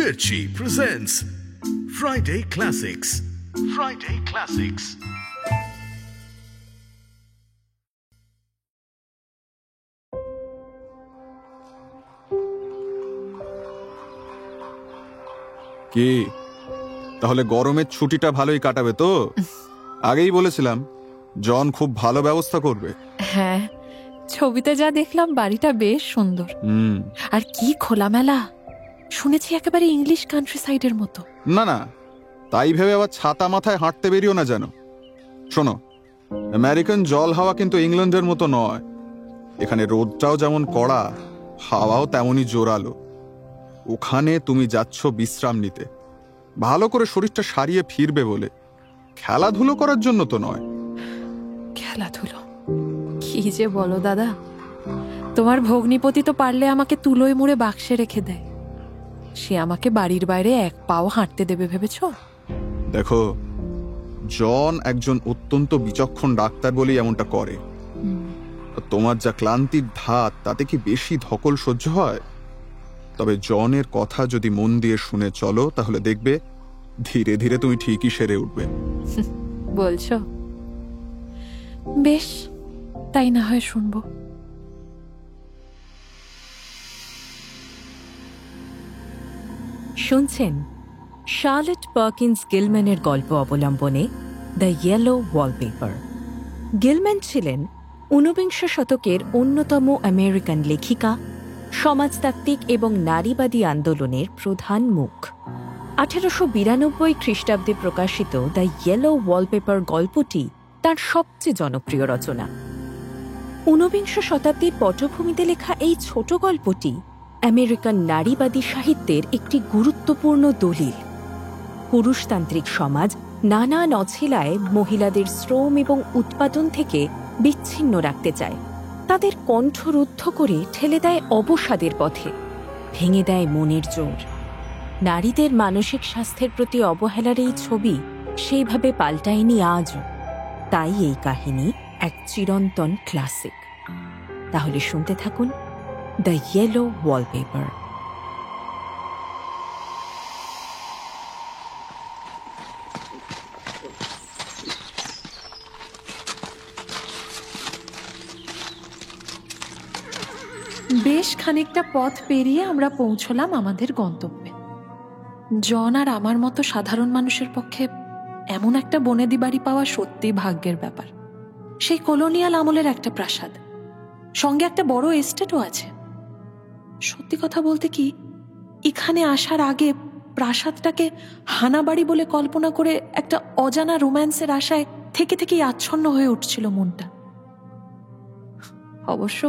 Mirchi presents Friday Classics. Friday Classics. কি তাহলে গরমের ছুটিটা ভালোই কাটাবে তো? আগেই বলেছিলাম জন খুব ভালো ব্যবস্থা করবে। হ্যাঁ, ছবিতে যা দেখলাম বাড়িটা বেশ সুন্দর। আর কি খোলামেলা, শুনেছি একেবারে ইংলিশ কান্ট্রি সাইডের মতো। না না, তাই ভেবে আবার ছাতা মাথায় হাঁটতে বেরিও না যেন। শোনো, আমেরিকান জল হাওয়া কিন্তু ইংল্যান্ডের মতো নয়। এখানে রোদটাও যেমন কড়া, হাওয়াও তেমনই জোরালো। ওখানে তুমি যাচ্ছ বিশ্রাম নিতে, ভালো করে শরীরটা সারিয়ে ফিরবে বলে, খেলাধুলো করার জন্য তো নয়। খেলাধুলো কি যে বলো দাদা, তোমার ভগ্নিপতি তো পারলে আমাকে তুলোয় মুড়ে বাক্সে রেখে দেয়। সে আমাকে বাড়ির বাইরে এক পাও হাঁটতে দেবে ভেবেছ? দেখো, জন একজন অত্যন্ত বিচক্ষণ ডাক্তার বলেই এমনটা করে। তোমার যা ক্লান্তির ধাত, তাতে কি বেশি ধকল সহ্য হয়? তবে জনের কথা যদি মন দিয়ে শুনে চলো, তাহলে দেখবে ধীরে ধীরে তুমি ঠিকই সেরে উঠবে। বলছো? বেশ, তাই না হয় শুনবো। শুনছেন শার্লেট পার্কিন্স গিলম্যানের গল্প অবলম্বনে দ্য ইয়েলো ওয়ালপেপার। গিলম্যান ছিলেন ঊনবিংশ শতকের অন্যতম আমেরিকান লেখিকা, সমাজতাত্ত্বিক এবং নারীবাদী আন্দোলনের প্রধান মুখ। 1892 খ্রিস্টাব্দে প্রকাশিত দ্য ইয়েলো ওয়ালপেপার গল্পটি তার সবচেয়ে জনপ্রিয় রচনা। ঊনবিংশ শতাব্দীর পটভূমিতে লেখা এই ছোট গল্পটি আমেরিকান নারীবাদী সাহিত্যের একটি গুরুত্বপূর্ণ দলিল। পুরুষতান্ত্রিক সমাজ নানান অছিলায় মহিলাদের শ্রম এবং উৎপাদন থেকে বিচ্ছিন্ন রাখতে চায়, তাদের কণ্ঠরুদ্ধ করে ঠেলে দেয় অবসাদের পথে, ভেঙে দেয় মনের জোর। নারীদের মানসিক স্বাস্থ্যের প্রতি অবহেলার এই ছবি সেইভাবে পাল্টায়নি আজও। তাই এই কাহিনী এক চিরন্তন ক্লাসিক। তাহলে শুনতে থাকুন দ্য ইয়েলো ওয়ালপেপার। বেশ খানিকটা পথ পেরিয়ে আমরা পৌঁছলাম আমাদের গন্তব্যে। জন আর আমার মতো সাধারণ মানুষের পক্ষে এমন একটা বনেদি বাড়ি পাওয়া সত্যিই ভাগ্যের ব্যাপার। সেই কলোনিয়াল আমলের একটা প্রাসাদ, সঙ্গে একটা বড় এস্টেটও আছে। সত্যি কথা বলতে কি, এখানে আসার আগে প্রাসাদটাকে হানাবাড়ি বলে কল্পনা করে একটা অজানা রোম্যান্সের আশায় থেকে থেকেই আচ্ছন্ন হয়ে উঠছিল মনটা। অবশ্য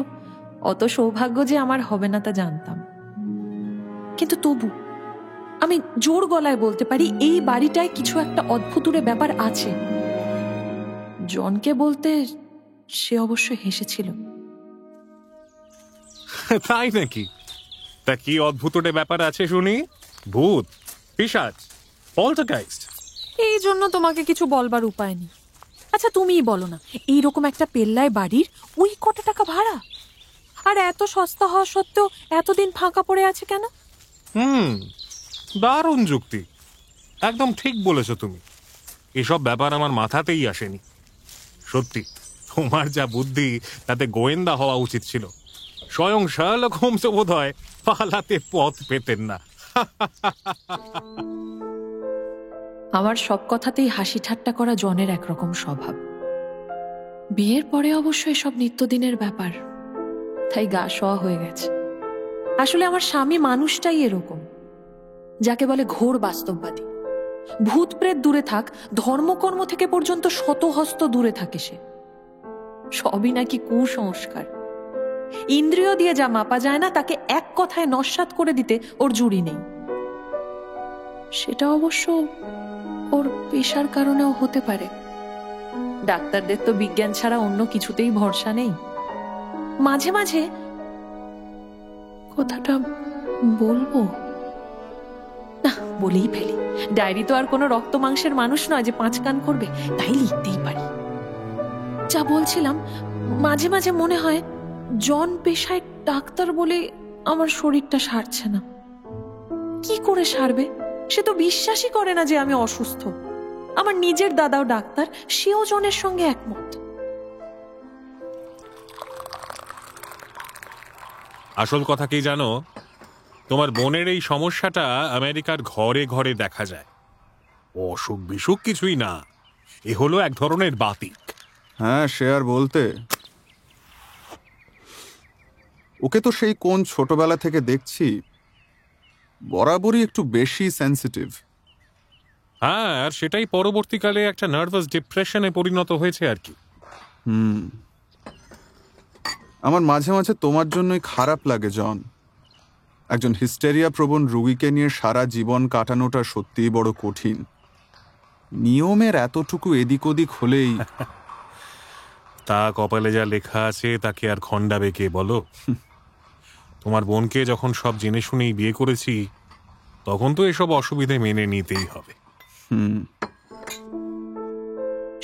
অত সৌভাগ্য যে আমার হবে না তা জানতাম, কিন্তু তবু আমি জোর গলায় বলতে পারি এই বাড়িটায় কিছু একটা অদ্ভুতুরে ব্যাপার আছে। জনকে বলতে সে অবশ্য হেসেছিল। তাই নাকি? তা কি অদ্ভুতুরে ব্যাপার আছে শুনি? ভূত, পিশাচ, পলটারগাইস্ট? এই জন্য তোমাকে কিছু বলবার উপায় নেই। আচ্ছা তুমিই বলো না, এইরকম একটা পেল্লায় বাড়ির ওই কত টাকা ভাড়া, আর এত সস্তা হওয়া সত্ত্বেও এতদিন ফাঁকা পড়ে আছে কেন? দারুণ যুক্তি, একদম ঠিক বলেছো তুমি। এসব ব্যাপার আমার মাথাতেই আসেনি। সত্যি তোমার যা বুদ্ধি, তাতে গোয়েন্দা হওয়া উচিত ছিল। স্বয়ং শার্লক হোমস বোধহয় পালাতে পথ পেতেন না। আমার সব কথাতেই হাসি ঠাট্টা করা জনের একরকম স্বভাব। বিয়ের পরে অবশ্য এসব নিত্যদিনের ব্যাপার, তাই গা শোয়া হয়ে গেছে। আসলে আমার স্বামী মানুষটাই এরকম, যাকে বলে ঘোর বাস্তববাদী। ভূত প্রেত দূরে থাক, ধর্মকর্ম থেকে পর্যন্ত শত হস্ত দূরে থাকে সে। সবই নাকি কুসংস্কার। ইন্দ্রিয় দিয়ে যা মাপা যায় না, তাকে এক কথায় নস্যাৎ করে দিতে ওর জুড়ি নেই। সেটা অবশ্য ওর পেশার কারণেও হতে পারে। ডাক্তারদের তো বিজ্ঞান ছাড়া অন্য কিছুতেই ভরসা নেই। মাঝে মাঝে কথাটা বলবো না, বলেই ফেলি। ডায়েরি তো আর কোনো রক্ত মাংসের মানুষ নয় যে 5 কান করবে, তাই লিখতেই পারি। যা বলছিলাম, মাঝে মাঝে মনে হয় জন পেশায় ডাক্তার বলে আমার শরীরটা সারছে না। কি করে সারবে? সে তো বিশ্বাসই করে না যে আমি অসুস্থ। আমার নিজের দাদাও ডাক্তার, সেও জনের সঙ্গে একমত। আসল কথা কি জানো, তোমার বোনের এই সমস্যাটা আমেরিকার ঘরে ঘরে দেখা যায়। অসুখ বিসুখ কিছুই না, এ হলো এক ধরনের বাতিক। হ্যাঁ, সে আর বলতে। ওকে তো সেই কোন ছোটবেলা থেকে দেখছি বরাবরই একটু বেশি সেন্সিটিভ। হ্যাঁ, আর সেটাই পরবর্তীকালে একটা নার্ভাস ডিপ্রেশনে পরিণত হয়েছে আর কি। আমার মাঝে মাঝে তোমার জন্যই খারাপ লাগে জন। একজন হিস্টেরিয়া প্রবণ রোগীকে নিয়ে সারা জীবন কাটানোটা সত্যিই বড় কঠিন। নিয়মের এতটুকু এদিক ওদিক হলেই তা কপালে যা লেখা আছে তাকে আর খণ্ডাবে কে বলো? তোমার বোনকে যখন সব জেনে শুনেই বিয়ে করেছি, তখন তো এসব অসুবিধে মেনে নিতেই হবে।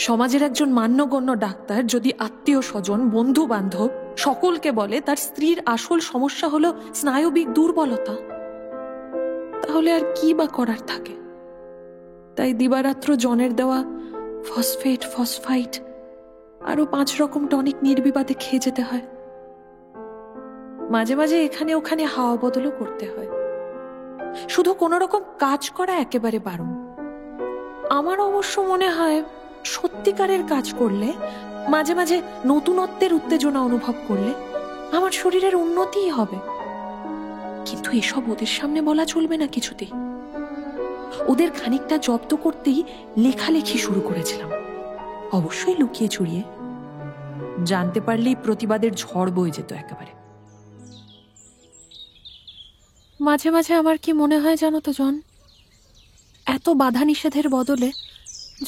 সমাজের একজন মান্যগণ্য ডাক্তার যদি আত্মীয় স্বজন, বন্ধু বান্ধব সকলকে বলে তার স্ত্রীর আসল সমস্যা হলো স্নায়বিক দুর্বলতা, তাহলে আর কি বা করার থাকে? তাই দিবারাত্র জনের দেওয়া ফসফেট, ফসফাইট আরো 5 রকম টনিক নির্বিবাদে খেয়ে যেতে হয়। মাঝে মাঝে এখানে ওখানে হাওয়া বদলও করতে হয়। শুধু কোনো রকম কাজ করা একেবারে বারণ। আমার অবশ্য মনে হয় সত্যিকারের কাজ করলে, মাঝে মাঝে নতুনত্বের উত্তেজনা অনুভব করলে আমার শরীরের উন্নতিই হবে। কিন্তু এসব ওদের সামনে বলা চলবে না কিছুতেই। ওদের খানিকটা জব্দ করতেই লেখালেখি শুরু করেছিলাম, অবশ্যই লুকিয়ে চুরিয়ে। জানতে পারলেই প্রতিবাদের ঝড় বয়ে যেত একেবারে। মাঝে মাঝে আমার কি মনে হয় জানো তো জন, এত বাধা নিষেধের বদলে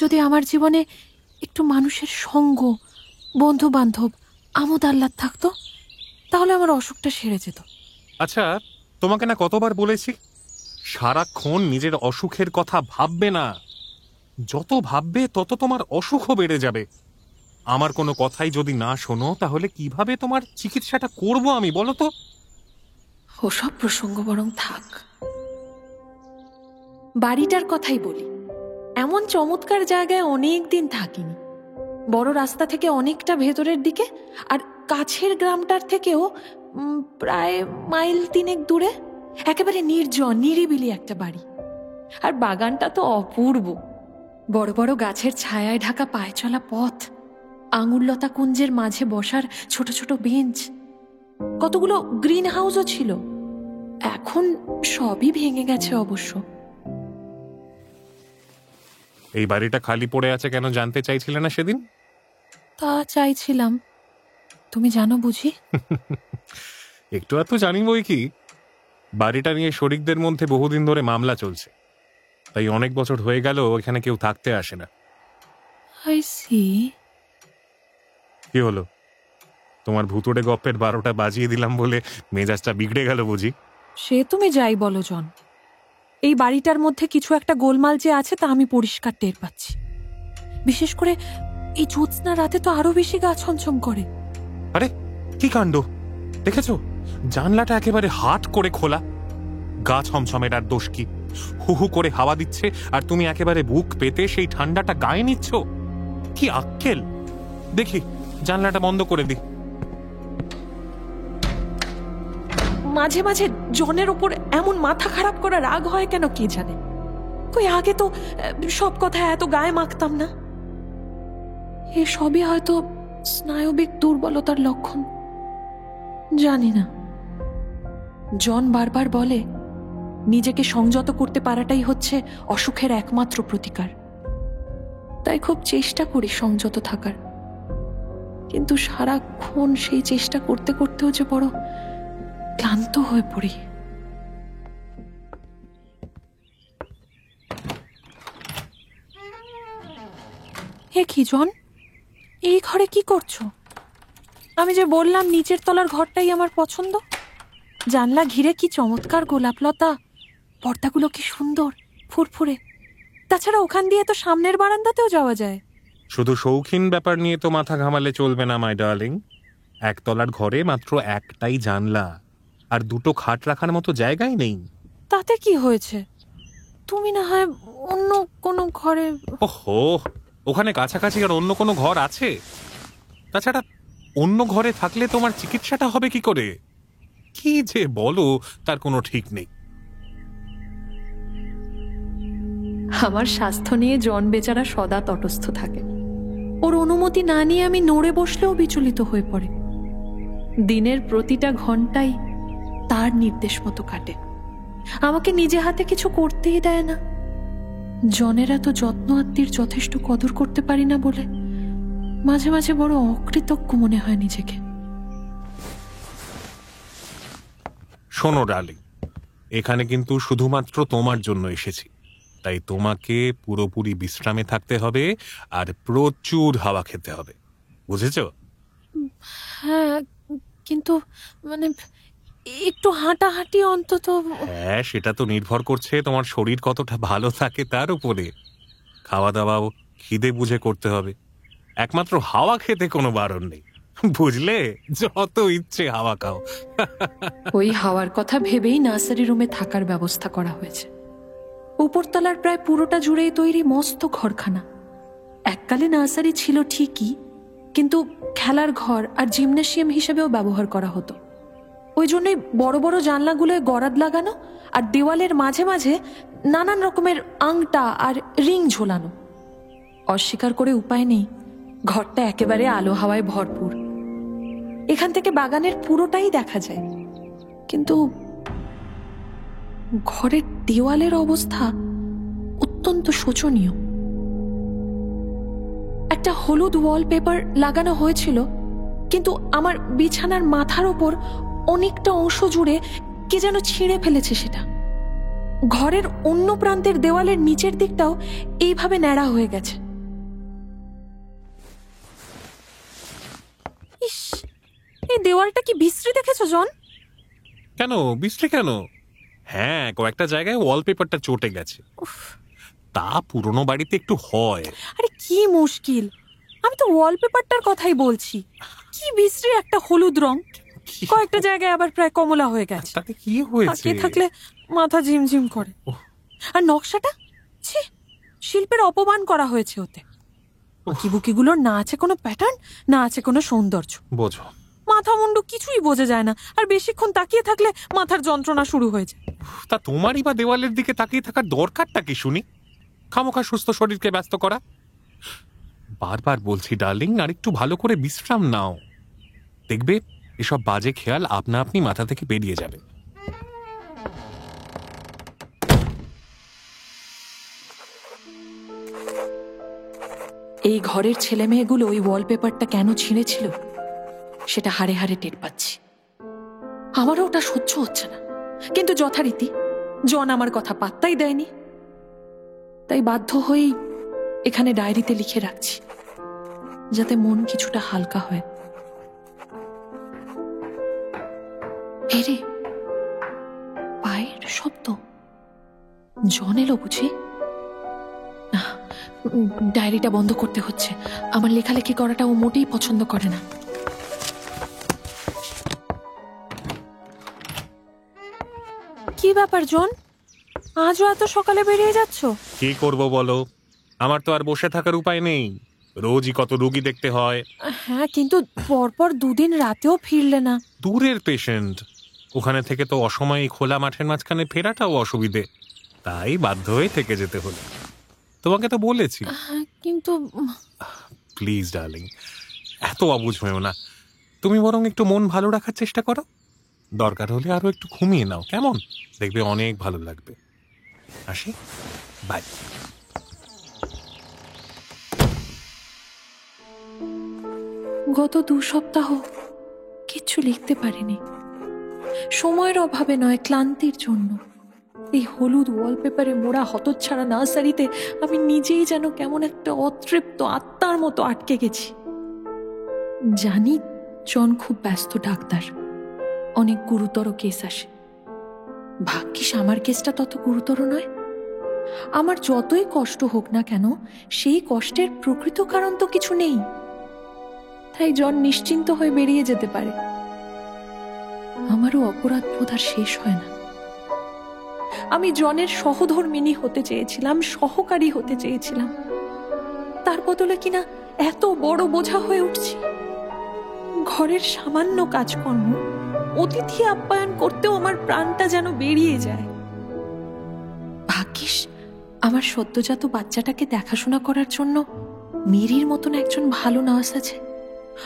যদি আমার জীবনে একটু মানুষের সঙ্গ, বন্ধু বান্ধব, আমোদ আহ্লাদ থাকতো, তাহলে আমার অসুখটা সেরে যেত। আচ্ছা, তোমাকে না কতবার বলেছি সারাক্ষণ নিজের অসুখের কথা ভাববে না। যত ভাববে তত তোমার অসুখও বেড়ে যাবে। আমার কোনো কথাই যদি না শোনো, তাহলে কিভাবে তোমার চিকিৎসাটা করব আমি বলো তো? ওসব প্রসঙ্গ বরং থাক, বাড়িটার কথাই বলি। এমন চমৎকার জায়গায় অনেক দিন থাকিনি। বড় রাস্তা থেকে অনেকটা ভেতরের দিকে, আর কাছের গ্রামটার থেকেও প্রায় মাইল 3 দূরে একেবারে নির্জন নিরিবিলি একটা বাড়ি। আর বাগানটা তো অপূর্ব। বড় বড় গাছের ছায়ায় ঢাকা পায়ে চলা পথ, আঙুরলতা কুঞ্জের মাঝে বসার ছোট ছোট বেঞ্চ, কতগুলো গ্রিন হাউসও ছিল। এখন সবই ভেঙে গেছে অবশ্য। এই বাড়িটা খালি পড়ে আছে কেন জানতে চাইছিলে না সেদিন? তা চাইছিলাম, তুমি জানো বুঝি? একটু এত জানি বই কি। বাড়িটা নিয়ে শরিকদের মধ্যে বহুদিন ধরে মামলা চলছে, তাই অনেক বছর হয়ে গেল এখানে কেউ থাকতে আসে না। I see. কি হলো, তোমার ভুতুড়ে গপ্পের 12টা বাজিয়ে দিলাম বলে মেজাজটা বিগড়ে গেল বুঝি? সে তুমি যাই বলো জন, এই বাড়িটার মধ্যে কিছু একটা গোলমাল যে আছে তা আমি পরিষ্কার টের পাচ্ছি। বিশেষ করে এই জ্যোৎস্না রাতে তো আরো বেশি গা ছমছম করে। আরে কি কাণ্ড দেখেছো? জানলাটা একেবারে হাট করে খোলা। গা ছমছমের আর দোষ কি? হু হু করে হাওয়া দিচ্ছে আর তুমি একেবারে বুক পেতে সেই ঠান্ডাটা গায়ে নিচ্ছ। কি আক্কেল! দেখি জানলাটা বন্ধ করে দি। মাঝে মাঝে জনের ওপর এমন মাথা খারাপ করা রাগ হয় কেন কে জানে। কই আগে তো সব কথা এত গায়ে মাখতাম না। এসবই হয়তো স্নায়বিক দুর্বলতার লক্ষণ, জানি না। জন বারবার বলে নিজেকে সংযত করতে পারাটাই হচ্ছে অসুখের একমাত্র প্রতিকার। তাই খুব চেষ্টা করি সংযত থাকার, কিন্তু সারাক্ষণ সেই চেষ্টা করতে করতেও যে বড় ক্লান্ত হয়ে পড়ি। হে কি জন, এই ঘরে কি করছো? আমি যে বললাম নিচের তলার ঘরটাই আমার পছন্দ। জানলা ঘিরে কি চমৎকার গোলাপলতা, পর্দাগুলো কি সুন্দর ফুরফুরে। তাছাড়া ওখান দিয়ে তো সামনের বারান্দাতেও যাওয়া যায়। শুধু শৌখিন ব্যাপার নিয়ে তো মাথা ঘামালে চলবে না মাই ডার্লিং। একতলার ঘরে মাত্র একটাই জানলা, আর 2টো খাট রাখার মতো জায়গাই নেই। তাতে কি হয়েছে? তুমি না হয় অন্য কোনো ঘরে। ওহো, ওখানে কাছাকাছি আর অন্য কোনো ঘর আছে? তাছাড়া অন্য ঘরে থাকলে তোমার চিকিৎসাটা হবে কি করে? কি যে বলো, তার কোনো ঠিক নেই। আমার স্বাস্থ্য নিয়ে জন বেচারা সদা তটস্থ থাকে। ওর অনুমতি না নিয়ে আমি নড়ে বসলেও বিচলিত হয়ে পড়ে। দিনের প্রতিটা ঘন্টাই তার নির্দেশ মতো কাটে। আমাকে নিজে হাতে কিছু করতেই দেয় না। জনের এত যত্ন আত্মীর যথেষ্ট কদর করতে পারি না বলে মাঝে মাঝে বড় অকৃতজ্ঞ মনে হয় নিজেকে। শোনো ডার্লিং, এখানে কিন্তু শুধুমাত্র তোমার জন্য এসেছি, তাই তোমাকে পুরোপুরি বিশ্রামে থাকতে হবে আর প্রচুর হাওয়া খেতে হবে, বুঝেছো? হ্যাঁ, কিন্তু মানে একটু হাঁটাহাঁটি অন্তত। হ্যাঁ, সেটা তো নির্ভর করছে তোমার শরীর কতটা ভালো থাকে তার উপরে। খাওয়া দাওয়াও খিদে বুঝে করতে হবে, একমাত্র হাওয়া খেতে কোনো বারণ নেই, বুঝলে? যত ইচ্ছে হাওয়া খাও। ওই হাওয়ার কথা ভেবেই নার্সারি রুমে থাকার ব্যবস্থা করা হয়েছে। উপরতলার প্রায় পুরোটা জুড়েই তৈরি মস্ত ঘরখানা। এককালে নার্সারি ছিল ঠিকই, কিন্তু খেলার ঘর আর জিমনেশিয়াম হিসেবেও ব্যবহার করা হতো। ওই জন্যই বড় বড় জানলাগুলোয় গরাদ লাগানো আর দেওয়ালের মাঝে মাঝে নানান রকমের আংটা আর রিং ঝোলানো। অস্বীকার করে উপায় নেই, ঘরটা একেবারে আলো হাওয়ায় ভরপুর। এখান থেকে বাগানের পুরোটাই দেখা যায়। কিন্তু ঘরের দেওয়ালের অবস্থা অত্যন্ত শোচনীয়। একটা হলুদ ওয়ালপেপার লাগানো হয়েছিল, কিন্তু আমার বিছানার মাথার ওপর অনেকটা অংশ জুড়ে কে যেন ছিঁড়ে ফেলেছে সেটা। ঘরের অন্য প্রান্তের দেওয়ালের নিচের দিকটাও এইভাবে ন্যাড়া হয়ে গেছে। ইস, এই দেওয়ালটা কি বিশ্রী দেখেছো জন? কেন বিশ্রী কেন? হ্যাঁ, কয়েকটা জায়গায় ওয়ালপেপারটা চটে গেছে, তা পুরনো বাড়িতে একটু হয়। আরে কি মুশকিল, আমি তো ওয়ালপেপারটার কথাই বলছি। কি বিশ্রী একটা হলুদ রং, কয়েকটা জায়গায় আবার প্রায় কমলা হয়ে গেছে। তাতে কি হয়েছে? থাকলে মাথা ঝিমঝিম করে। আর নকশাটা, ছি, শিল্পের অপমান করা হয়েছে ওতে। আঁকিবুকিগুলোর না আছে কোনো প্যাটার্ন, না আছে কোনো সৌন্দর্য। বোঝো, মাথা মুন্ডু কিছুই বোঝা যায় না, আর বেশিক্ষণ তাকিয়ে থাকলে মাথার যন্ত্রণা শুরু হয়ে যায়। তা তোমারই বা দেওয়ালের দিকে তাকিয়ে থাকার দরকারটা কি শুনি? খামোখা সুস্থ শরীরকে ব্যস্ত করা। বারবার বলছি ডার্লিং, আর একটু ভালো করে বিশ্রাম নাও, দেখবে এসব বাজে খেয়াল আপনা আপনি মাথা থেকে বেরিয়ে যাবে। এই ঘরের ছেলে মেয়েগুলো ওই ওয়ালপেপারটা কেন ছিঁড়েছিল সেটা হাড়ে হাড়ে টের পাচ্ছি। আমারও ওটা সহ্য হচ্ছে না, কিন্তু যথারীতি জন আমার কথা পাত্তাই দেয়নি। তাই বাধ্য হয়েই এখানে ডায়েরিতে লিখে রাখছি, যাতে মন কিছুটা হালকা হয়। এরে, পায়ের শব্দ। জন এলো বুঝি? ডায়েরিটা বন্ধ করতে হচ্ছে, আমার লেখালেখি করাটা ও মোটেই পছন্দ করে না। কি ব্যাপার জন, আজও এত সকালে বেরিয়ে যাচ্ছ? কি করব বলো, আমার তো আর বসে থাকার উপায় নেই, রোজই কত রোগী দেখতে হয়। হ্যাঁ, কিন্তু পরপর দুদিন রাতেও ফিরলে না। দূরের পেশেন্ট, ওখানে থেকে তো অসময়ে খোলা মাঠের মাঝখানে ফেরাটাও অসুবিধে, তাই বাধ্য হয়ে থেকে যেতে হলো। তোমাকে তো বলেছি। কিন্তু প্লিজ ডার্লিং, এত অবুঝ হয়েও না। তুমি বরং একটু মন ভালো রাখার চেষ্টা করো, দরকার হলে আরো একটু ঘুমিয়ে নাও, কেমন? দেখবে অনেক ভালো লাগবে। আসি, বাই। গত 2 সপ্তাহ কিচ্ছু লিখতে পারিনি, সময়ের অভাবে নয়, ক্লান্তির জন্য। এই হলুদ ওয়ালপেপারে মোড়া হতচ্ছাড়া নার্সারিতে আমি নিজেই যেন কেমন একটা অতৃপ্ত আত্মার মতো আটকে গেছি। জানি জন খুব ব্যস্ত ডাক্তার, অনেক গুরুতর কেস আসে। ভাগ্যিস আমার কেসটা তত গুরুতর নয়। আমার যতই কষ্ট হোক না কেন, সেই কষ্টের প্রকৃত কারণ তো কিছু নেই, তাই জন নিশ্চিন্ত হয়ে বেরিয়ে যেতে পারে। আমারও অপরাধ বোধ আর শেষ হয় না। আমি জনের সহধর্মিনী হতে চেয়েছিলাম, সহকারী হতে চেয়েছিলাম। তার বদলে কিনা এত বড় বোঝা হয়ে উঠছি। ঘরের সামান্য কাজকর্ম, অতিথি আপ্যায়ন করতেও আমার প্রাণটা যেন বেরিয়ে যায়। ভাগ্যিস আমার সদ্যজাত বাচ্চাটাকে দেখাশোনা করার জন্য মেরির মতন একজন ভালো নার্স আছে।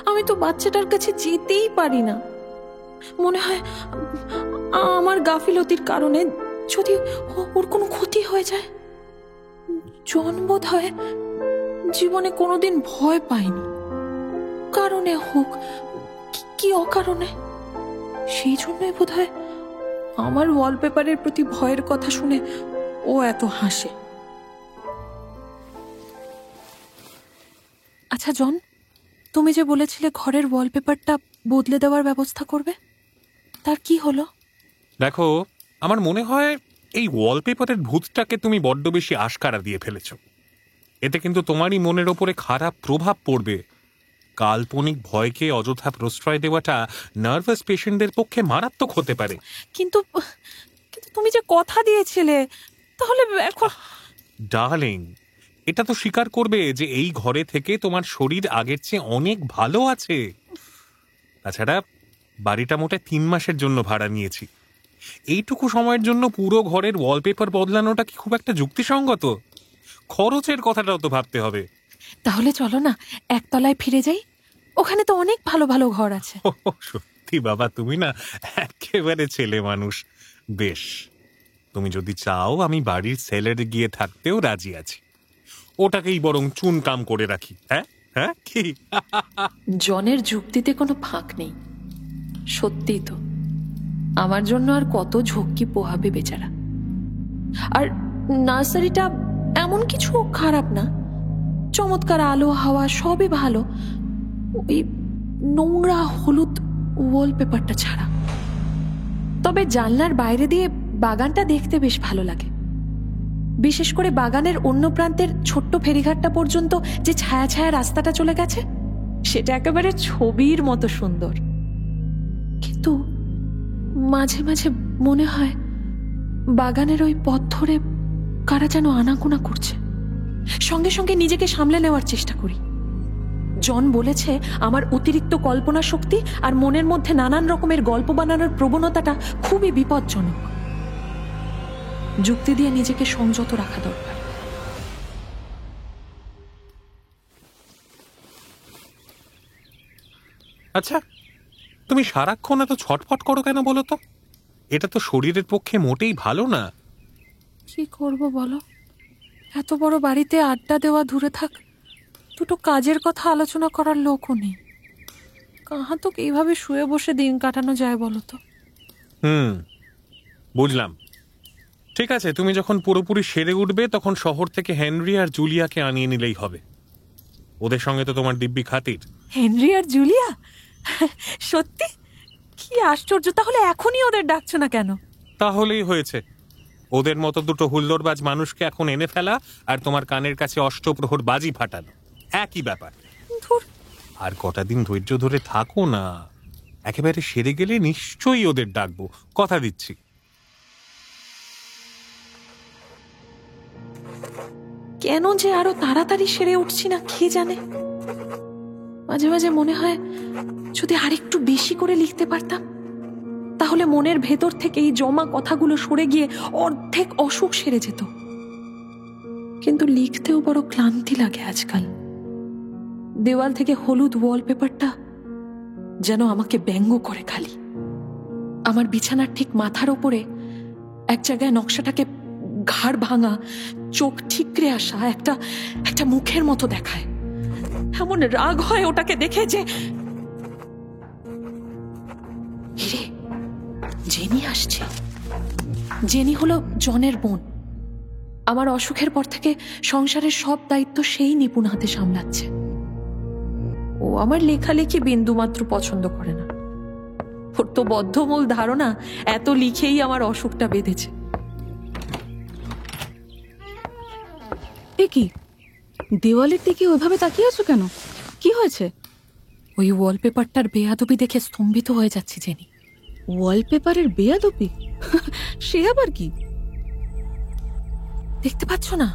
আমি তো বাচ্চাটার কাছে যেতেই পারি না। মনে হয় আমার গাফিলতির কারণে যদি ওর কোনো ক্ষতি হয়ে যায়। জন বোধ হয় জীবনে কোনোদিন ভয় পায়নি, কারণে হোক কি অকারণে। সেই জন্যই বোধ হয় আমার ওয়ালপেপারের প্রতি ভয়ের কথা শুনে ও এত হাসে। আচ্ছা জন, তুমি যে বলেছিলে ঘরের ওয়ালপেপারটা বদলে দেওয়ার ব্যবস্থা করবে, তার কি হলো? দেখো, আমার মনে হয় এই ওয়ালপেপারের ভূতটাকে তুমি বড্ড বেশি আশকারা দিয়ে ফেলেছ। এতে কিন্তু তোমারই মনের ওপরে খারাপ প্রভাব পড়বে। কাল্পনিক ভয়কে অযথা প্রশ্রয় দেওয়াটা নার্ভাস পেশেন্টদের পক্ষে মারাত্মক হতে পারে। কিন্তু তুমি যে কথা দিয়েছিলে, তাহলে এখন? ডার্লিং, এটা তো স্বীকার করবে যে এই ঘরে থেকে তোমার শরীর আগের চেয়ে অনেক ভালো আছে। তাছাড়া বাড়িটা মোটে 3 মাসের জন্য ভাড়া নিয়েছি। এইটুকু সময়ের জন্য পুরো ঘরের ওয়ালপেপার বদলানোটা কি খুব একটা যুক্তিসঙ্গত? খরচের কথাটাও তো ভাবতে হবে। তাহলে চলো না একতলায় ফিরে যাই, ওখানে তো অনেক ভালো ভালো ঘর আছে। সত্যি বাবা, তুমি না একেবারে ছেলে মানুষ। বেশ, তুমি যদি চাও আমি বাড়ির সেলেরে গিয়ে থাকতেও রাজি আছি। ওটাকেই বরং চুনকাম করে রাখি। হ্যাঁ হ্যাঁ, কি? জনের যুক্তিতে কোনো ফাঁক নেই। সত্যিই তো, আমার জন্য আর কত ঝক্কি পোহাবে বেচারা। আর নার্সারিটা এমন কিছু খারাপ না, চমৎকার আলো হাওয়া সবই ভালো, ওই নোংরা হলুদ ওয়ালপেপারটা ছাড়া। তবে জানলার বাইরে দিয়ে বাগানটা দেখতে বেশ ভালো লাগে। বিশেষ করে বাগানের অন্য প্রান্তের ছোট্ট ফেরিঘাটটা পর্যন্ত যে ছায়া ছায়া রাস্তাটা চলে গেছে, সেটা একেবারে ছবির মতো সুন্দর। কিন্তু মাঝে মাঝে মনে হয় বাগানের ওই পথ ধরে কারা যেন আনাগোনা করছে। সঙ্গে সঙ্গে নিজেকে সামলে নেওয়ার চেষ্টা করি। জন বলেছে আমার অতিরিক্ত কল্পনা শক্তি আর মনের মধ্যে নানান রকমের গল্প বানানোর প্রবণতাটা খুবই বিপজ্জনক। যুক্তি দিয়ে নিজেকে সংযত রাখা দরকার। আচ্ছা, তুমি সারাক্ষণ এত ছটফট করো কেন বলো তো? এটা তো শরীরের পক্ষে মোটেই ভালো না। কি করব বলো, এত বড় বাড়িতে আড্ডা দেওয়া দূরে থাক, দুটো কাজের কথা আলোচনা করার লোকও নেই। কাহা তো এইভাবে শুয়ে বসে দিন কাটানো যায় বলো তো? বুঝলাম। ঠিক আছে, তুমি যখন পুরোপুরি সেরে উঠবে তখন শহর থেকে হেনরি আর জুলিয়াকে আনিয়ে নিলেই হবে। ওদের সঙ্গে তো তোমার দিব্যি খাতির। হেনরি আর জুলিয়া? সত্যি? কি আশ্চর্য! তাহলে এখনই ওদের ডাকছো না কেন? তাহলেই হয়েছে। ওদের মতো দুটো হুল্লোড়বাজ মানুষকে এখন এনে ফেলা আর তোমার কানের কাছে অষ্টপ্রহর বাজি ফাটানো একই ব্যাপার। আর কটা দিন ধৈর্য ধরে থাকো না, একেবারে সেরে গেলে নিশ্চয়ই ওদের ডাকবো, কথা দিচ্ছি। কেন যে আরো তাড়াতাড়ি সেরে উঠছি না কে জানে। মাঝে মাঝে মনে হয় যদি আরেকটু বেশি করে লিখতে পারতাম, তাহলে মনের ভেতর থেকে এই জমা কথাগুলো সরে গিয়ে অর্ধেক অসুখ সেরে যেত। কিন্তু লিখতেও বড় ক্লান্তি লাগে আজকাল। দেওয়াল থেকে হলুদ ওয়ালপেপারটা যেন আমাকে ব্যঙ্গ করে খালি। আমার বিছানার ঠিক মাথার ওপরে এক জায়গায় নকশাটাকে ঘাড় ভাঙা, চোখ ঠিকরে আসা একটা মুখের মতো দেখায়। এমন রাগ হয় ওটাকে দেখে যে জেনি আসছে। জেনি হলো জনের বোন। আমার অসুখের পর থেকে সংসারের সব দায়িত্ব সেই নিপুণ হাতে সামলাচ্ছে। ও আমার লেখালেখি বিন্দুমাত্র পছন্দ করে না। ওর তো বদ্ধমূল ধারণা এত লিখেই আমার অসুখটা বেঁধেছে। এ কি, দেওয়ালের দিকে ওইভাবে তাকিয়ে আছো কেন? কি হয়েছে? ওই ওয়ালপেপারটার বেয়াদবি দেখে স্তম্ভিত হয়ে যাচ্ছে জেনি। ওয়ালপেপারের বেয়াদবি? সে আবার কি? দেখতে পাচ্ছ না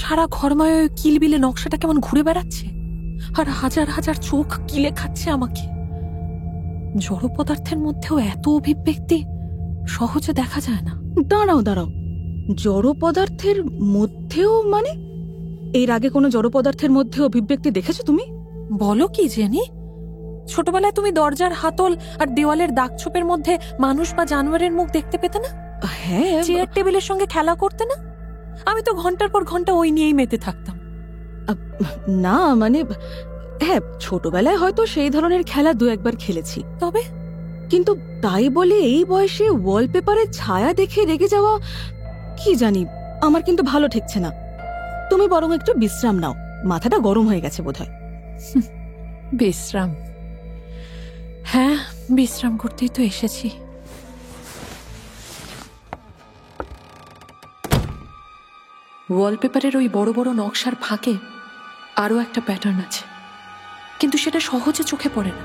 সারা ঘরময় ওই কিলবিলে নকশাটা কেমন ঘুরে বেড়াচ্ছে, আর হাজার হাজার চোখ কিলে খাচ্ছে আমাকে। জড় পদার্থের মধ্যেও এত অভিব্যক্তি সহজে দেখা যায় না। দাঁড়াও দাঁড়াও, জড় পদার্থের মধ্যেও মানে? এর আগে কোনো জড় পদার্থের মধ্যে অভিব্যক্তি দেখেছো তুমি? বলো কি জেনি? ছোটবেলায় তুমি দরজার হাতল আর দেওয়ালের দাগছোপের মধ্যে মানুষ বা জানোয়ারের মুখ দেখতে পেতে না? হ্যাঁ, চেয়ার টেবিলের সঙ্গে খেলা করতে না? আমি তো ঘন্টার পর ঘন্টা ওই নিয়েই মেতে থাকতাম। না মানে হ্যাঁ, ছোটবেলায় হয়তো সেই ধরনের খেলা দু একবার খেলেছি, তবে কিন্তু তাই বলে এই বয়সে ওয়ালপেপারের ছায়া দেখে রেগে যাওয়া, কি জানি, আমার কিন্তু ভালো ঠেকছে না। তুমি বরং একটু বিশ্রাম নাও, মাথাটা গরম হয়ে গেছে বোধহয়। বিশ্রাম? হ্যাঁ, বিশ্রাম করতেই তো এসেছি। ওয়ালপেপারের ওই বড় বড় নকশার ফাঁকে আরো একটা প্যাটার্ন আছে, কিন্তু সেটা সহজে চোখে পড়ে না।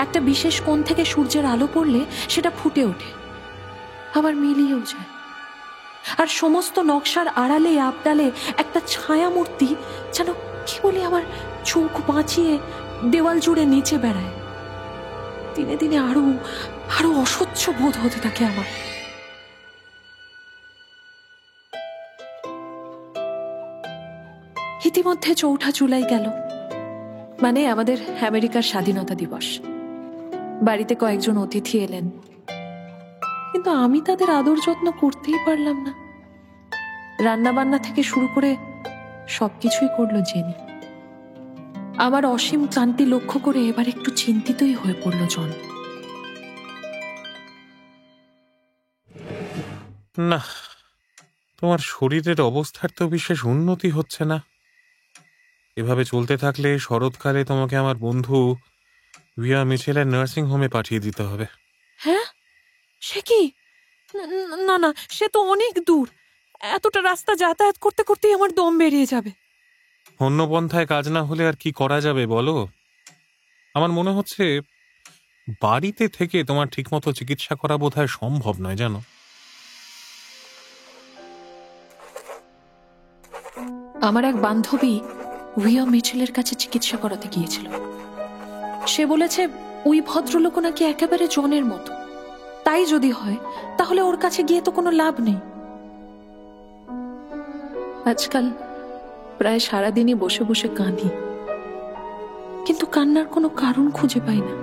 একটা বিশেষ কোণ থেকে সূর্যের আলো পড়লে সেটা ফুটে ওঠে, আবার মিলিয়েও যায়। আর সমস্ত নকশার আড়ালে আবডালে একটা ছায়া মূর্তি যেন কি বলি আমার চোখ বাঁচিয়ে দেওয়াল জুড়ে নিচে বেড়ায়। দিনে দিনে আরো আরো অসহ্য বোধ হতে থাকে আমার। ইতিমধ্যে ৪ঠা জুলাই গেল, মানে আমাদের আমেরিকার স্বাধীনতা দিবস। বাড়িতে কয়েকজন অতিথি এলেন, কিন্তু আমি তাদের আদর যত্ন করতেই পারলাম না। রান্না বান্না থেকে শুরু করে সবকিছুই করলো জেনি। আমার অসীম ক্লান্তি লক্ষ্য করে এবার একটু চিন্তিতই হয়ে পড়ল জন। না, তোমার শরীরের অবস্থার তো বিশেষ উন্নতি হচ্ছে না। এভাবে চলতে থাকলে শরৎকালে তোমাকে আমার বন্ধু ভিয়া মিচেলের নার্সিং হোমে পাঠিয়ে দিতে হবে। হ্যাঁ, সে কি? না না, সে তো অনেক দূর। এতটা রাস্তা যাতায়াত করতে করতেই আমার দম বেরিয়ে যাবে। অন্য পন্থায় কাজ না হলে আর কি করা যাবে বলো? আমার মনে হচ্ছে বাড়িতে থেকে তোমার ঠিকমতো চিকিৎসা করা বোধহয় সম্ভব নয়, জানো। আমার এক বান্ধবী ভিয়া মিচেলের কাছে চিকিৎসা করাতে গিয়েছিল। সে বলেছে ওই ভদ্রলোক নাকি একেবারে জনের মতো, তাই যদি হয় তাহলে ওর কাছে গিয়ে তো কোনো লাভ নেই। আজকাল প্রায় সারাদিনই বসে বসে কাঁদি, কিন্তু কান্নার কোনো কারণ খুঁজে পাই না।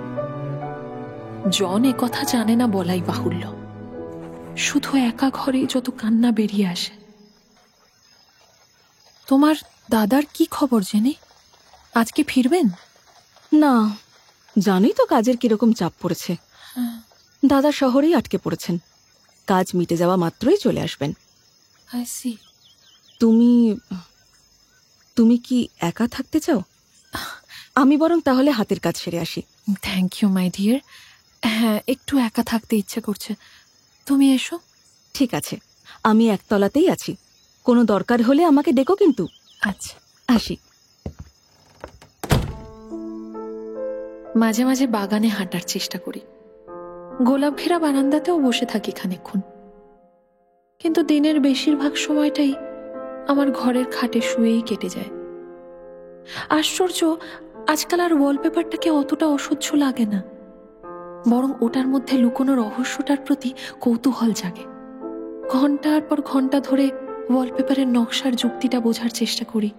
জন এ কথা জানে না বলাই বাহুল্য, শুধু একা ঘরেই যত কান্না বেরিয়ে আসে। তোমার দাদার কি খবর জেনে? আজকে ফিরবেন? না, জানোই তো কাজের কিরকম চাপ পড়েছে। দাদা শহরেই আটকে পড়েছেন, কাজ মিটে যাওয়া মাত্রই চলে আসবেন। I see. তুমি কি একা থাকতে চাও? আমি বরং তাহলে হাতের কাজ সেরে আসি। Thank you my dear. হ্যাঁ, একটু একা থাকতে ইচ্ছে করছে। তুমি এসো। ঠিক আছে, আমি একতলাতেই আছি, কোনো দরকার হলে আমাকে ডেকো কিন্তু। আচ্ছা, আসি। মাঝে মাঝে বাগানে হাঁটার চেষ্টা করি, গোলাপ ঘেরা বারান্দাতেও বসে থাকি খানিকক্ষণ, কিন্তু দিনের বেশিরভাগ সময়টাই আমার ঘরের খাটে শুয়েই কেটে যায়। আশ্চর্য, আজকাল আর ওয়ালপেপারটাকে অতটা অসহ্য লাগে না, বরং ওটার মধ্যে লুকোনো রহস্যটার প্রতি কৌতূহল জাগে। ঘন্টার পর ঘন্টা ধরে ওয়ালপেপারের নকশার যুক্তিটা বোঝার চেষ্টা করি,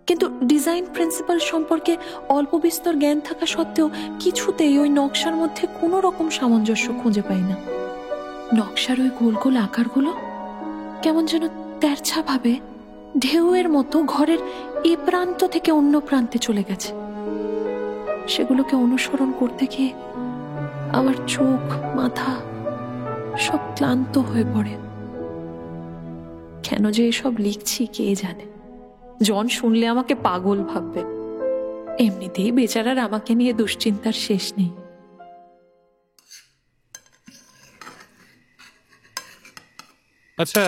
কিন্তু ডিজাইন প্রিন্সিপাল সম্পর্কে অল্প বিস্তর জ্ঞান থাকা সত্ত্বেও কিছুতেই ওই নকশার মধ্যে কোনো রকম সামঞ্জস্য খুঁজে পাই না। নকশার ওই গোল গোল আকারগুলো কেমন যেন তেরছা ভাবে ঢেউয়ের মতো ঘরের এ প্রান্ত থেকে অন্য প্রান্তে চলে গেছে। সেগুলোকে অনুসরণ করতে গিয়ে আমার চোখ মাথা সব ক্লান্ত হয়ে পড়ে। কেন যে এসব লিখছি কে জানে। জন শুনলে আমাকে পাগল ভাববে। এমনিতেই বেচারার আমাকে নিয়ে দুশ্চিন্তার শেষ নেই। আচ্ছা,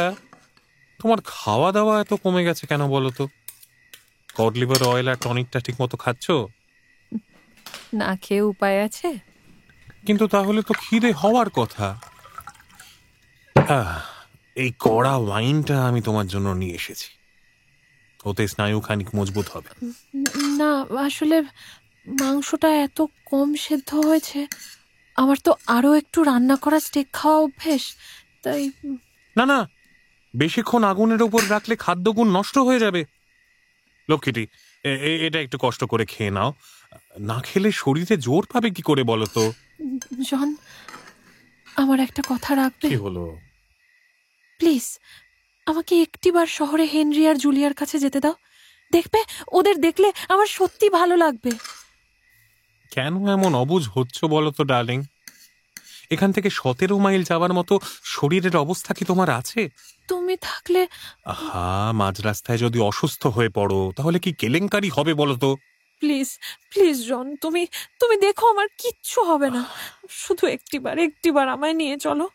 তোমার খাওয়া দাওয়া এত কমে গেছে কেন বলো তো? কড লিভার অয়েল আর টনিকটা ঠিক মতো খাচ্ছ? না খেয়ে উপায় আছে? কিন্তু তাহলে তো খিদে হওয়ার কথা। এই কড়া ওয়াইনটা আমি তোমার জন্য নিয়ে এসেছি, ওতে স্নায়ু খানিক মজবুত হবে। না আসলে মাংসটা এত কম সেদ্ধ হয়েছে, আমার তো আরো একটু রান্না করা স্টেক খাওয়া অভ্যেস, তাই। না না, বেশিক্ষণ আগুনের উপর রাখলে খাদ্যগুণ নষ্ট হয়ে যাবে। লক্ষ্মীটি, এটা একটু কষ্ট করে খেয়ে নাও, না খেলে শরীরে জোর পাবে কি করে বলো তো? জন, আমার একটা কথা রাখবে? কি হলো? প্লিজ আমাকে একটিবার শহরে হেনরি আর জুলিয়ার কাছে যেতে দাও, দেখবে ওদের দেখলে আমার সত্যি ভালো লাগবে। কেন এমন অবুঝ হচ্ছ বলো তো ডার্লিং? এখান থেকে 17 মাইল যাওয়ার মতো শরীরের অবস্থা কি তোমার আছে? তুমি থাকলে। আহা, মাঝ রাস্তায় যদি অসুস্থ হয়ে পড়ো তাহলে কি কেলেঙ্কারি হবে বলো তো? প্লিজ প্লিজ জন, তুমি তুমি দেখো আমার কিচ্ছু হবে না, শুধু একটিবার আমায় নিয়ে চলো।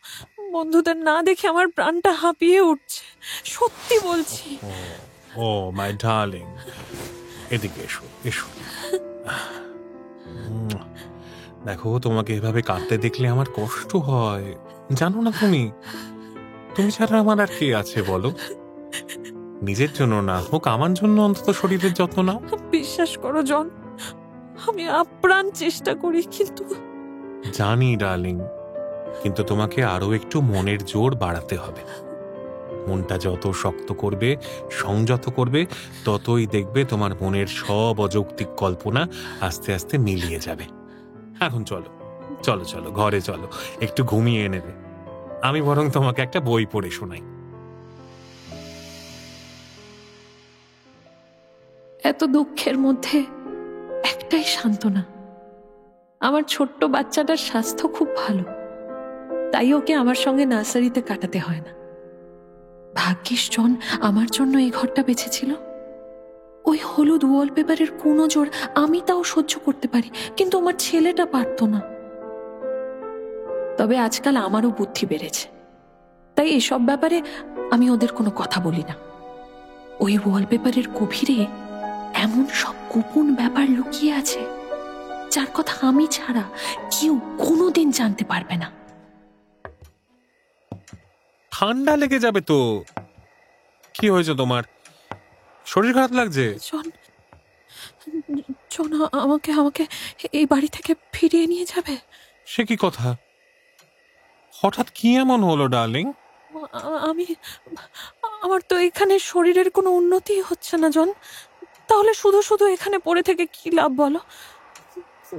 বন্ধুদের না দেখে আমার প্রাণটা হাঁপিয়ে উঠছে, সত্যি বলছি। ও মাই ডার্লিং, এদিকে এসো এসো। দেখো, তোমাকে এভাবে কাঁদতে দেখলে আমার কষ্ট হয়, জানো না তুমি? তুমি ছাড়া আমার আর কে আছে বলো? নিজের জন্য না হোক, আমার জন্য অন্তত শরীরের যত্ন নাও। বিশ্বাস করো জন, আমি আপ্রাণ চেষ্টা করি, কিন্তু। জানি ডার্লিং, কিন্তু তোমাকে আরো একটু মনের জোর বাড়াতে হবে। মনটা যত শক্ত করবে, সংযত করবে, ততই দেখবে তোমার মনের সব অযৌক্তিক কল্পনা আস্তে আস্তে মিলিয়ে যাবে। এখন চলো চলো চলো, ঘরে চলো, একটু ঘুমিয়ে নেবে। আমি বরং তোমাকে একটা বই পড়ে শোনাই। এত দুঃখের মধ্যে একটাই সান্ত্বনা, আমার ছোট্ট বাচ্চাটার স্বাস্থ্য খুব ভালো, তাই ওকে আমার সঙ্গে নার্সারিতে কাটাতে হয় না। ভাগ্যিস জন আমার জন্য এই ঘরটা বেঁচেছিল। ওই হলুদ ওয়ালপেপারের কোনো জোর আমি তাও সহ্য করতে পারি, কিন্তু আমার ছেলেটা পারতো না। তবে আজকাল আমারও বুদ্ধি বেড়েছে, তাই এসব ব্যাপারে আমি ওদের কোনো কথা বলি না। ওই ওয়ালপেপারের গভীরে এমন সব গোপন ব্যাপার লুকিয়ে আছে, যার কথা আমি ছাড়া কেউ কোনোদিন জানতে পারবে না। ঠান্ডা লেগে যাবে তো। কি হয়েছে তোমার? শরীর খারাপ লাগছে? জন, আমাকে আমাকে এই বাড়ি থেকে ফিরিয়ে নিয়ে যাবে? সে কি কথা? হঠাৎ কি এমন হলো ডার্লিং? আমি আমার তো এখানে শরীরের কোনো উন্নতি হচ্ছে না জন, তাহলে শুধু শুধু এখানে পড়ে থেকে কি লাভ বলো?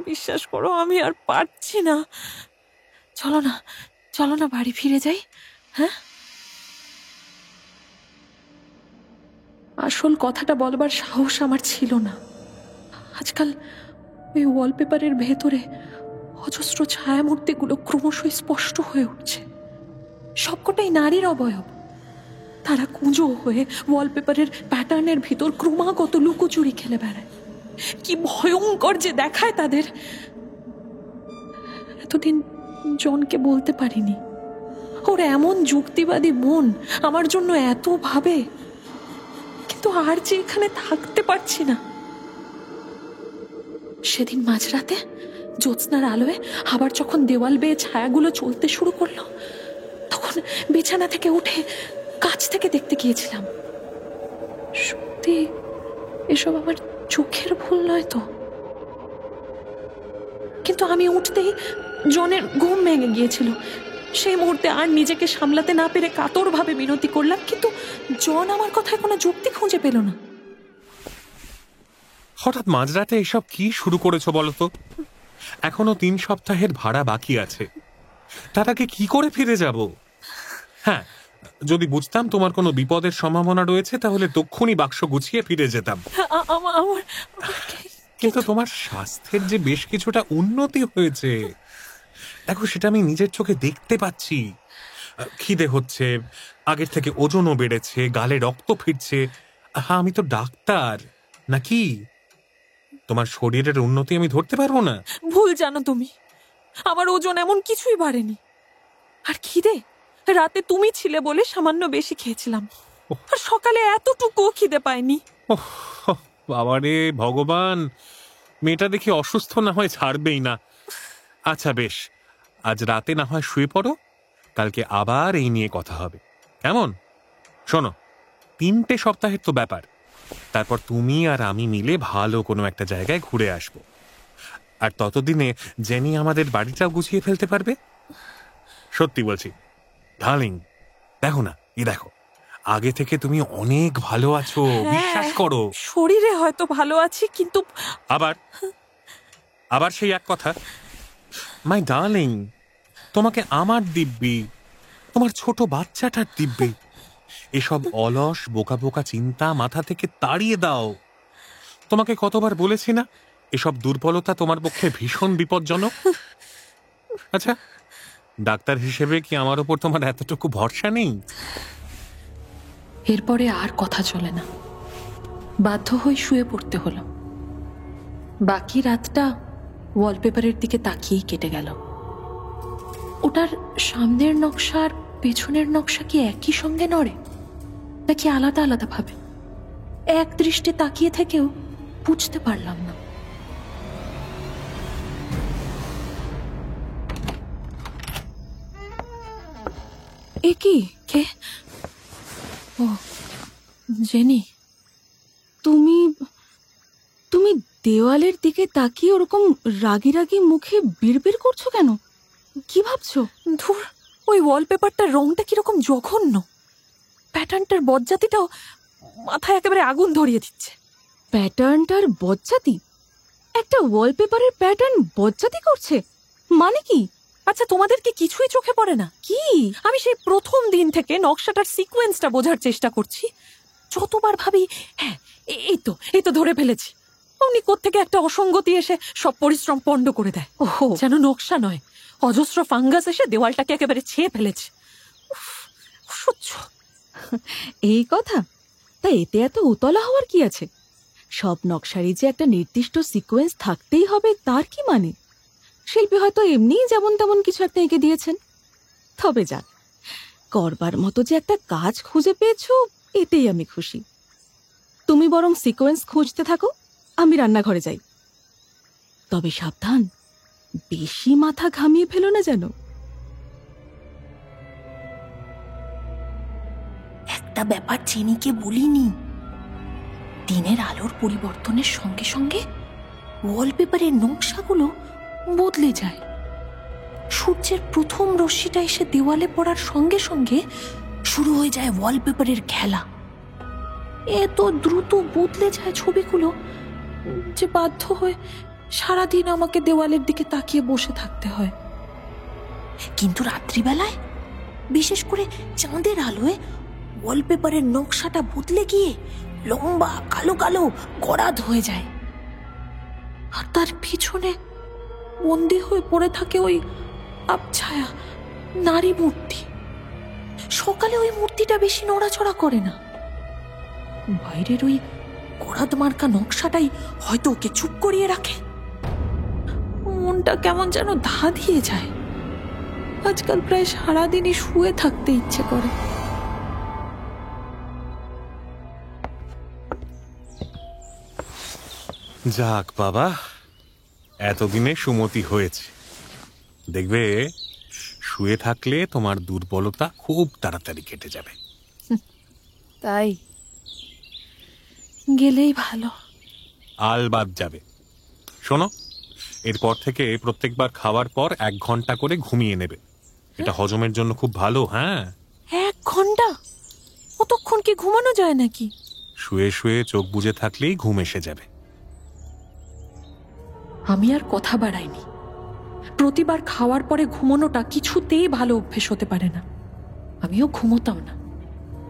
বিশ্বাস করো, আমি আর পারছি না। চলো না চলো না, বাড়ি ফিরে যাই। হ্যাঁ, আসল কথাটা বলবার সাহস আমার ছিল না। আজকাল ওই ওয়ালপেপারের ভেতরে অজস্র ছায়ামূর্তিগুলো ক্রমশই স্পষ্ট হয়ে উঠছে। সবকটাই নারীর অবয়ব, তারা কুঁজো হয়ে ওয়ালপেপারের প্যাটার্নের ভিতর ক্রমাগত লুকোচুরি খেলে বেড়ায়। কি ভয়ঙ্কর যে দেখায় তাদের! এতদিন জনকে বলতে পারিনি, ওর এমন যুক্তিবাদী মন আমার জন্য এত ভাবে, কিন্তু আর যে এখানে থাকতে পারছি না। সেদিন মাঝরাতে জ্যোৎস্নার আলোয় আবার যখন দেওয়াল বেয়ে ছায়াগুলো চলতে শুরু করলো, তখন বিছানা থেকে উঠে কাছ থেকে দেখতে গিয়েছিলাম। সত্যি এসব আমার চোখের ভুল নয় তো? কিন্তু আমি উঠতেই জনের ঘুম ভেঙে গিয়েছিল। সেই মুহূর্তে আর নিজেকে সামলাতে না পেরে কাতরভাবে বিনতি করলাম, কিন্তু জন আমার কথায় কোনো যুক্তি খুঁজে পেল না। হঠাৎ মাঝরাতে এসব কি শুরু করেছো বলো তো? এখনো 3 সপ্তাহের ভাড়া বাকি আছে, তার আগে কি করে ফিরে যাব? হ্যাঁ, যদি বুঝতাম তোমার কোনো বিপদের সম্ভাবনা রয়েছে তাহলে তক্ষুনি বাক্স গুছিয়ে ফিরে যেতাম। কিন্তু তোমার স্বাস্থ্যের যে বেশ কিছুটা উন্নতি হয়েছে, দেখো সেটা আমি নিজের চোখে দেখতে পাচ্ছি। খিদে হচ্ছে, আগের থেকে ওজনও বেড়েছে, গালে রক্ত ফিরছে। হ্যাঁ, আমি তো ডাক্তার নাকি? তোমার শরীরের উন্নতি আমি ধরতে পারবো না? ভুল জানো তুমি, আমার ওজন এমন কিছুই বাড়েনি। আর খিদে, রাতে তুমি ছিলে বলে সামান্য বেশি খেয়েছিলাম, আর সকালে এতটুকু খিদে পাইনি। বাবারে ভগবান, মেয়েটা দেখি অসুস্থ না হয় ছাড়বেই না। আচ্ছা বেশ, আজ রাতে না হয় শুয়ে পড়ো, কালকে আবার এই নিয়ে কথা হবে। কেমন? শোনো, 3টে সপ্তাহের তো ব্যাপার, তারপর তুমি আর আমি মিলে ভালো কোনো একটা জায়গায় ঘুরে আসব। আর ততদিনে জেনি আমাদের বাড়িটাও গুছিয়ে ফেলতে পারবে। সত্যি বলছি ডার্লিং, দেখো না, দেখো, আগে থেকে তুমি অনেক ভালো আছো, বিশ্বাস করো। শরীরে হয়তো ভালো আছি, কিন্তু আবার সেই এক কথা, মাই ডার্লিং, তোমাকে আমার দিব্যি, তোমার ছোট বাচ্চাটার দিব্যি, এসব অলস বোকা বোকা চিন্তা মাথা থেকে তাড়িয়ে দাও। তোমাকে কতবার বলেছি না, এসব দুর্বলতা তোমার পক্ষে ভীষণ বিপজ্জনক। আচ্ছা, ডাক্তার হিসেবে কি আমার ওপর তোমার এতটুকু ভরসা নেই? এরপরে আর কথা চলে না, বাধ্য হয়ে শুয়ে পড়তে হলো। বাকি রাতটা ওয়ালপেপারের দিকে তাকিয়েই কেটে গেল। ওটার সামনের নকশা আর পেছনের নকশা কি একই সঙ্গে নড়ে, নাকি আলাদা আলাদা ভাবে? এক দৃষ্টে তাকিয়ে থেকেও বুঝতে পারলাম না। এ কি? কে? ও, জেনি। তুমি তুমি দেওয়ালের দিকে তাকিয়ে ওরকম রাগি রাগি মুখে বিড়বিড় করছো কেন? কি ভাবছো? ধুর, ওই ওয়ালপেপারটার রংটা কিরকম জঘন্য, প্যাটার্নটার বজ্জাতিটাও মাথায় একেবারে আগুন ধরিয়ে দিচ্ছে। প্যাটার্নটার বজ্জাতি? একটা ওয়ালপেপারের প্যাটার্ন বজ্জাতি করছে মানে কি? আচ্ছা, তোমাদের কি কিছুই চোখে পড়ে না? কি? আমি সেই প্রথম দিন থেকে নকশাটার সিকোয়েন্সটা বোঝার চেষ্টা করছি। যতবার ভাবি, হ্যাঁ এই তো ধরে ফেলেছি, অমনি কোত্থেকে একটা অসঙ্গতি এসে সব পরিশ্রম পণ্ড করে দেয়। ওহো, যেন নকশা নয়, অজস্র ফাঙ্গাস এসে দেওয়ালটাকে একেবারে ছেয়ে ফেলেছে। অসহ্য। এই কথা? তা এতে এত উতলা হওয়ার কি আছে? সব নকশারই যে একটা নির্দিষ্ট সিকোয়েন্স থাকতেই হবে তার কি মানে? শিল্পী হয়তো এমনিই যেমন তেমন কিছু একটা এঁকে দিয়েছেন। তবে যাক, করবার মতো যে একটা কাজ খুঁজে পেয়েছো, এতেই আমি খুশি। তুমি বরং সিকোয়েন্স খুঁজতে থাকো, আমি রান্নাঘরে যাই। তবে সাবধান, বেশি মাথা ঘামিয়ে ফেলো না যেন। একটা ব্যাপার জেনিকে বলিনি, দিনের আলোর পরিবর্তনের সঙ্গে সঙ্গে ওয়ালপেপারের নকশাগুলো বদলে যায়। সূর্যের প্রথম রশ্মিটা এসে দেওয়ালে পড়ার সঙ্গে সঙ্গে শুরু হয়ে যায় ওয়ালপেপারের খেলা। এত দ্রুত বদলে যায় ছবিগুলো যে বাধ্য হয়ে সারাদিন আমাকে দেওয়ালের দিকে তাকিয়ে বসে থাকতে হয়। কিন্তু রাত্রিবেলায়, বিশেষ করে চাঁদের আলোয়, ওয়ালপেপারের নকশাটা বদলে গিয়ে লম্বা কালো কালো গরাদ হয়ে যায়, আর তার পিছনে বন্দি হয়ে পড়ে থাকে ওই আবছায়া নারী মূর্তি। সকালে ওই মূর্তিটা বেশি নড়াচড়া করে না, বাইরের ওই গরাদ মার্কা নকশাটাই হয়তো ওকে চুপ করিয়ে রাখে। মনটা কেমন যেন ধা দিয়ে যায়। আজকাল প্রায় সারাদিনই শুয়ে থাকতে ইচ্ছে করে। যাক বাবা, এতদিনে সুমতি হয়েছে। দেখবে, শুয়ে থাকলে তোমার দুর্বলতা খুব তাড়াতাড়ি কেটে যাবে। তাই গেলেই ভালো। আলবাদ যাবে। শোনো, এরপর থেকে প্রত্যেকবার খাওয়ার পর 1 ঘন্টা করে ঘুমিয়ে নেবে। এটা হজমের জন্য খুব ভালো। হ্যাঁ, 1 ঘন্টা? কতক্ষণ কি ঘুমানো যায় নাকি? শুয়ে শুয়ে চোখ বুজে থাকলেই ঘুম এসে যাবে। আমি আর কথা বাড়াইনি। প্রতিবার খাওয়ার পরে ঘুমানোটা কিছুতেই ভালো অভ্যেস হতে পারে না। আমিও ঘুমোতাম না,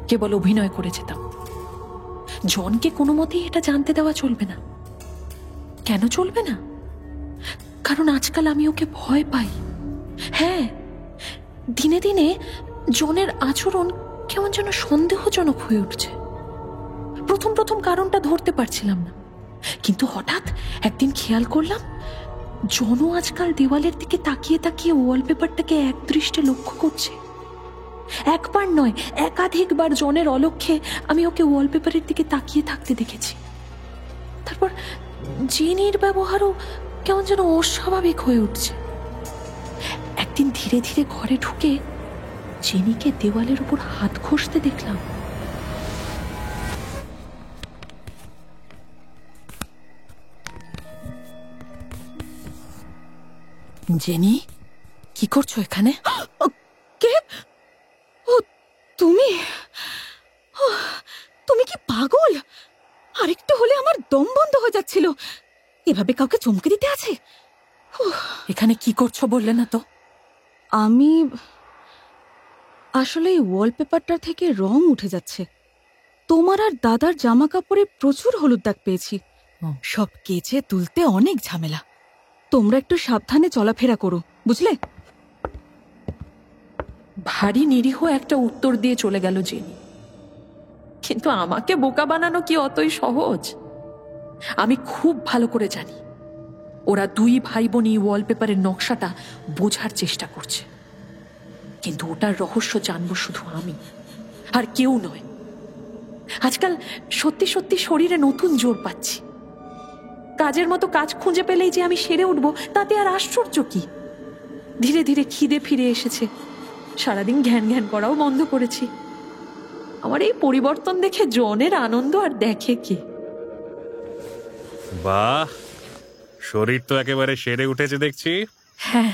কেবল অভিনয় করে যেতাম। জনকে কোনো মতেই এটা জানতে দেওয়া চলবে না। কেন চলবে না? কারণ আজকাল আমি ওকে ভয় পাই। হ্যাঁ, দিনে দিনে জনের আচরণ কেমন যেন সন্দেহজনক হয়ে উঠছে। প্রথম প্রথম কারণটা ধরতে পারছিলাম না, কিন্তু হঠাৎ একদিন খেয়াল করলাম জনও আজকাল দেওয়ালের দিকে তাকিয়ে তাকিয়ে ওয়ালপেপারটাকে এক দৃষ্টে লক্ষ্য করছে। একবার নয়, একাধিকবার জনের অলক্ষ্যে আমি ওকে ওয়ালপেপারের দিকে তাকিয়ে থাকতে দেখেছি। তারপর জেনির ব্যবহারও কেমন যেন অস্বাভাবিক হয়ে উঠছে। একদিন ধীরে ধীরে ঘরে ঢুকে জেনিকে দেওয়ালের উপর হাত ঘষতে দেখলাম। জেনি, কি করছো এখানে? কে? ও তুমি? ও, তুমি কি পাগল? আরেকটু হলে আমার দম বন্ধ হয়ে যাচ্ছিল। এভাবে কাউকে চমকে দিতে আছে? এখানে কি করছো বললে না তো? আমি আসলে এই ওয়ালপেপারটা থেকে রং উঠে যাচ্ছে। তোমার আর দাদার জামা কাপড়ে প্রচুর হলুদ দাগ পেয়েছি। সব কেচে তুলতে অনেক ঝামেলা। তোমরা একটু সাবধানে চলাফেরা করো, বুঝলে? ভারী নিরীহ একটা উত্তর দিয়ে চলে গেল জেনি। কিন্তু আমাকে বোকা বানানো কি অতই সহজ? আমি খুব ভালো করে জানি ওরা দুই ভাই বোন এই ওয়ালপেপারের নকশাটা বোঝার চেষ্টা করছে। কিন্তু ওটার রহস্য জানবো শুধু আমি, আর কেউ নয়। আজকাল সত্যি সত্যি শরীরে নতুন জোর পাচ্ছি। কাজের মতো কাজ খুঁজে পেলেই যে আমি সেরে উঠবো, তাতে আর আশ্চর্য কি? ধীরে ধীরে খিদে ফিরে এসেছে। সারাদিন ঘ্যান ঘ্যান করাও বন্ধ করেছি। আমার এই পরিবর্তন দেখে জনের আনন্দ আর দেখে কে? বাহ, শরীর তো একেবারে সেরে উঠেছে দেখছি। হ্যাঁ,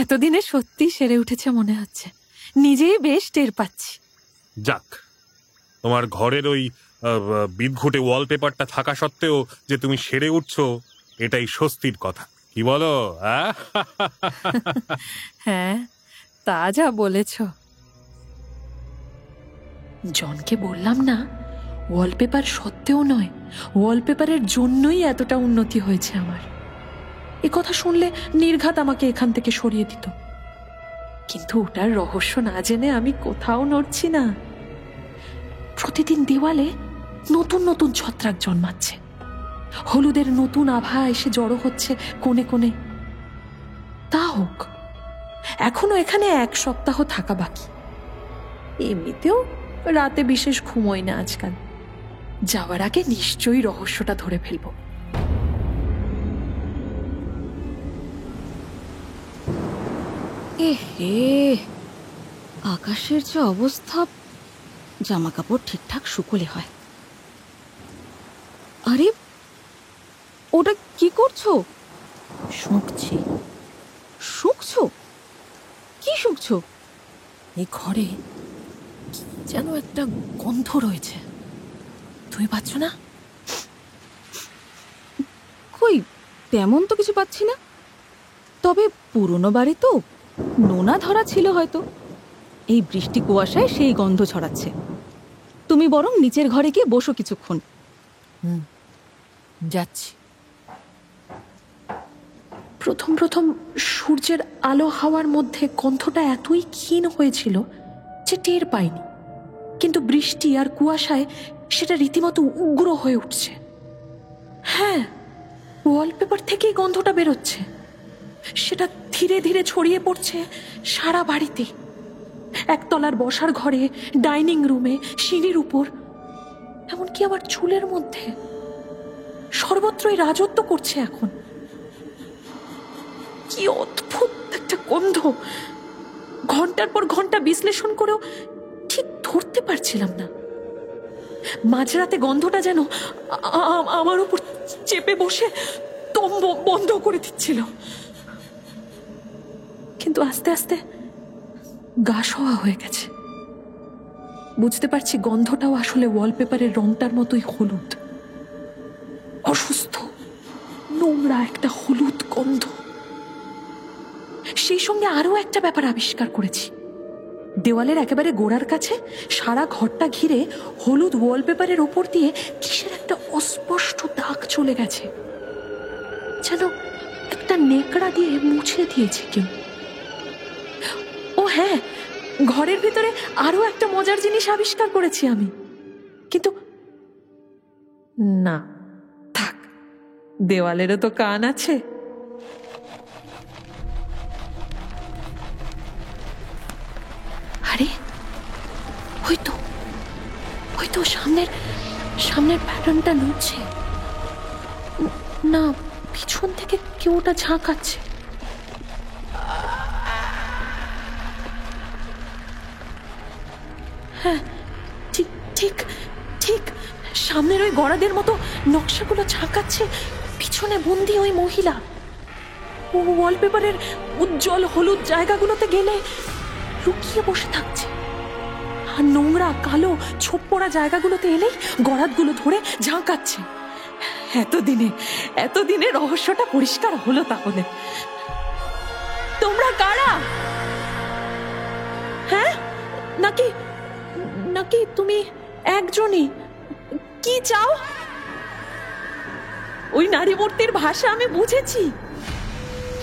এতদিনে সত্যি সেরে উঠেছে মনে হচ্ছে। নিজেই বেশ টের পাচ্ছি। যাক, তোমার ঘরের ওই বিদঘুটে ওয়ালপেপারটা থাকা সত্ত্বেও যে তুমি সেরে উঠছো, এটাই স্বস্তির কথা, কি বলো? হ্যাঁ, তা যা বলেছ। জনকে বললাম না, ওয়ালপেপার সত্ত্বেও নয়, ওয়ালপেপারের জন্যই এতটা উন্নতি হয়েছে আমার। এ কথা শুনলে নির্ঘাত আমাকে এখান থেকে সরিয়ে দিত। কিন্তু ওটার রহস্য না জেনে আমি কোথাও নড়ছি না। প্রতিদিন দেওয়ালে নতুন নতুন ছত্রাক জন্মাচ্ছে। হলুদের নতুন আভা এসে জড়ো হচ্ছে কোণে কোণে। তা হোক, এখনো এখানে 1 সপ্তাহ থাকা বাকি। এমনিতেও রাতে বিশেষ ঘুমোই না আজকাল। যাওয়ার আগে নিশ্চয়ই রহস্যটা ধরে ফেলব। এহে, আকাশের যে অবস্থা, জামা কাপড় ঠিকঠাক শুকোলে হয়। আরে, ওটা কি করছো? শুঁকছি। শুকছো? কি শুকছো? এই ঘরে কি যেন একটা গন্ধ রয়েছে, তুমি পাচ্ছ না? কই, তেমন তো কিছু পাচ্ছি না। তবে পুরনো বাড়ি তো, নোনা ধরা ছিল হয়তো। এই বৃষ্টি কুয়াশায় সেই গন্ধ ছড়াচ্ছে। তুমি বরং নিচের ঘরে গিয়ে বসো কিছুক্ষণ। যাচ্ছি। প্রথম প্রথম সূর্যের আলো হাওয়ার মধ্যে গন্ধটা এতই ক্ষীণ হয়েছিল যে টের পাইনি। কিন্তু বৃষ্টি আর কুয়াশায় সেটা রীতিমতো উগ্র হয়ে উঠছে। হ্যাঁ, ওয়ালপেপার থেকেই গন্ধটা বেরোচ্ছে। সেটা ধীরে ধীরে ছড়িয়ে পড়ছে সারা বাড়িতে। একতলার বসার ঘরে, ডাইনিং রুমে, সিঁড়ির উপর, এমনকি আমার চুলের মধ্যে। সর্বত্রই রাজত্ব করছে এখন। কি অদ্ভুত একটা গন্ধ! ঘন্টার পর ঘন্টা বিশ্লেষণ করেও ঠিক ধরতে পারছিলাম না। মাঝরাতে গন্ধটা যেন আমার উপর চেপে বসে দম বন্ধ করে দিচ্ছিল। কিন্তু আস্তে আস্তে গা সওয়া হয়ে গেছে। বুঝতে পারছি গন্ধটাও আসলে ওয়ালপেপারের রংটার মতোই হলুদ। অসুস্থ, নোংরা একটা হলুদ গন্ধ। সেই সঙ্গে আরো একটা ব্যাপার আবিষ্কার করেছি। দেওয়ালের একেবারে গোড়ার কাছে সারা ঘরটা ঘিরে হলুদ ওয়ালপেপারের ওপর দিয়ে কিসের একটা অস্পষ্ট দাগ চলে গেছে, যেন একটা নেকড়া দিয়ে মুছে দিয়েছে কেউ। ও হ্যাঁ, ঘরের ভিতরে আরো একটা মজার জিনিস আবিষ্কার করেছি আমি। কিন্তু না, থাক, দেওয়ালেরও তো কান আছে। আরে, হয়তো সামনের প্যাটার্নটা নড়ছে। না, পিছন থেকে কেউ ওটা ঝাঁকাচ্ছে। হ্যাঁ, ঠিক ঠিক ঠিক সামনের ওই গড়াদের মতো নকশাগুলো ঝাঁকাচ্ছে, পিছনে বন্দি ওই মহিলা। ও ওয়ালপেপারের উজ্জ্বল হলুদ জায়গাগুলোতে গেলে লুকিয়ে বসে থাকছে, আর নোংরা কালো ছোপ পড়া জায়গাগুলোতে এলেই গড়াতগুলো ধরে ঝাঁকাচ্ছে। এতদিনে রহস্যটা পরিষ্কার হলো তাহলে। তোমরা কারা? হ্যাঁ, নাকি তুমি একজনই? কি চাও? ওই নারী মূর্তির ভাষা আমি বুঝেছি।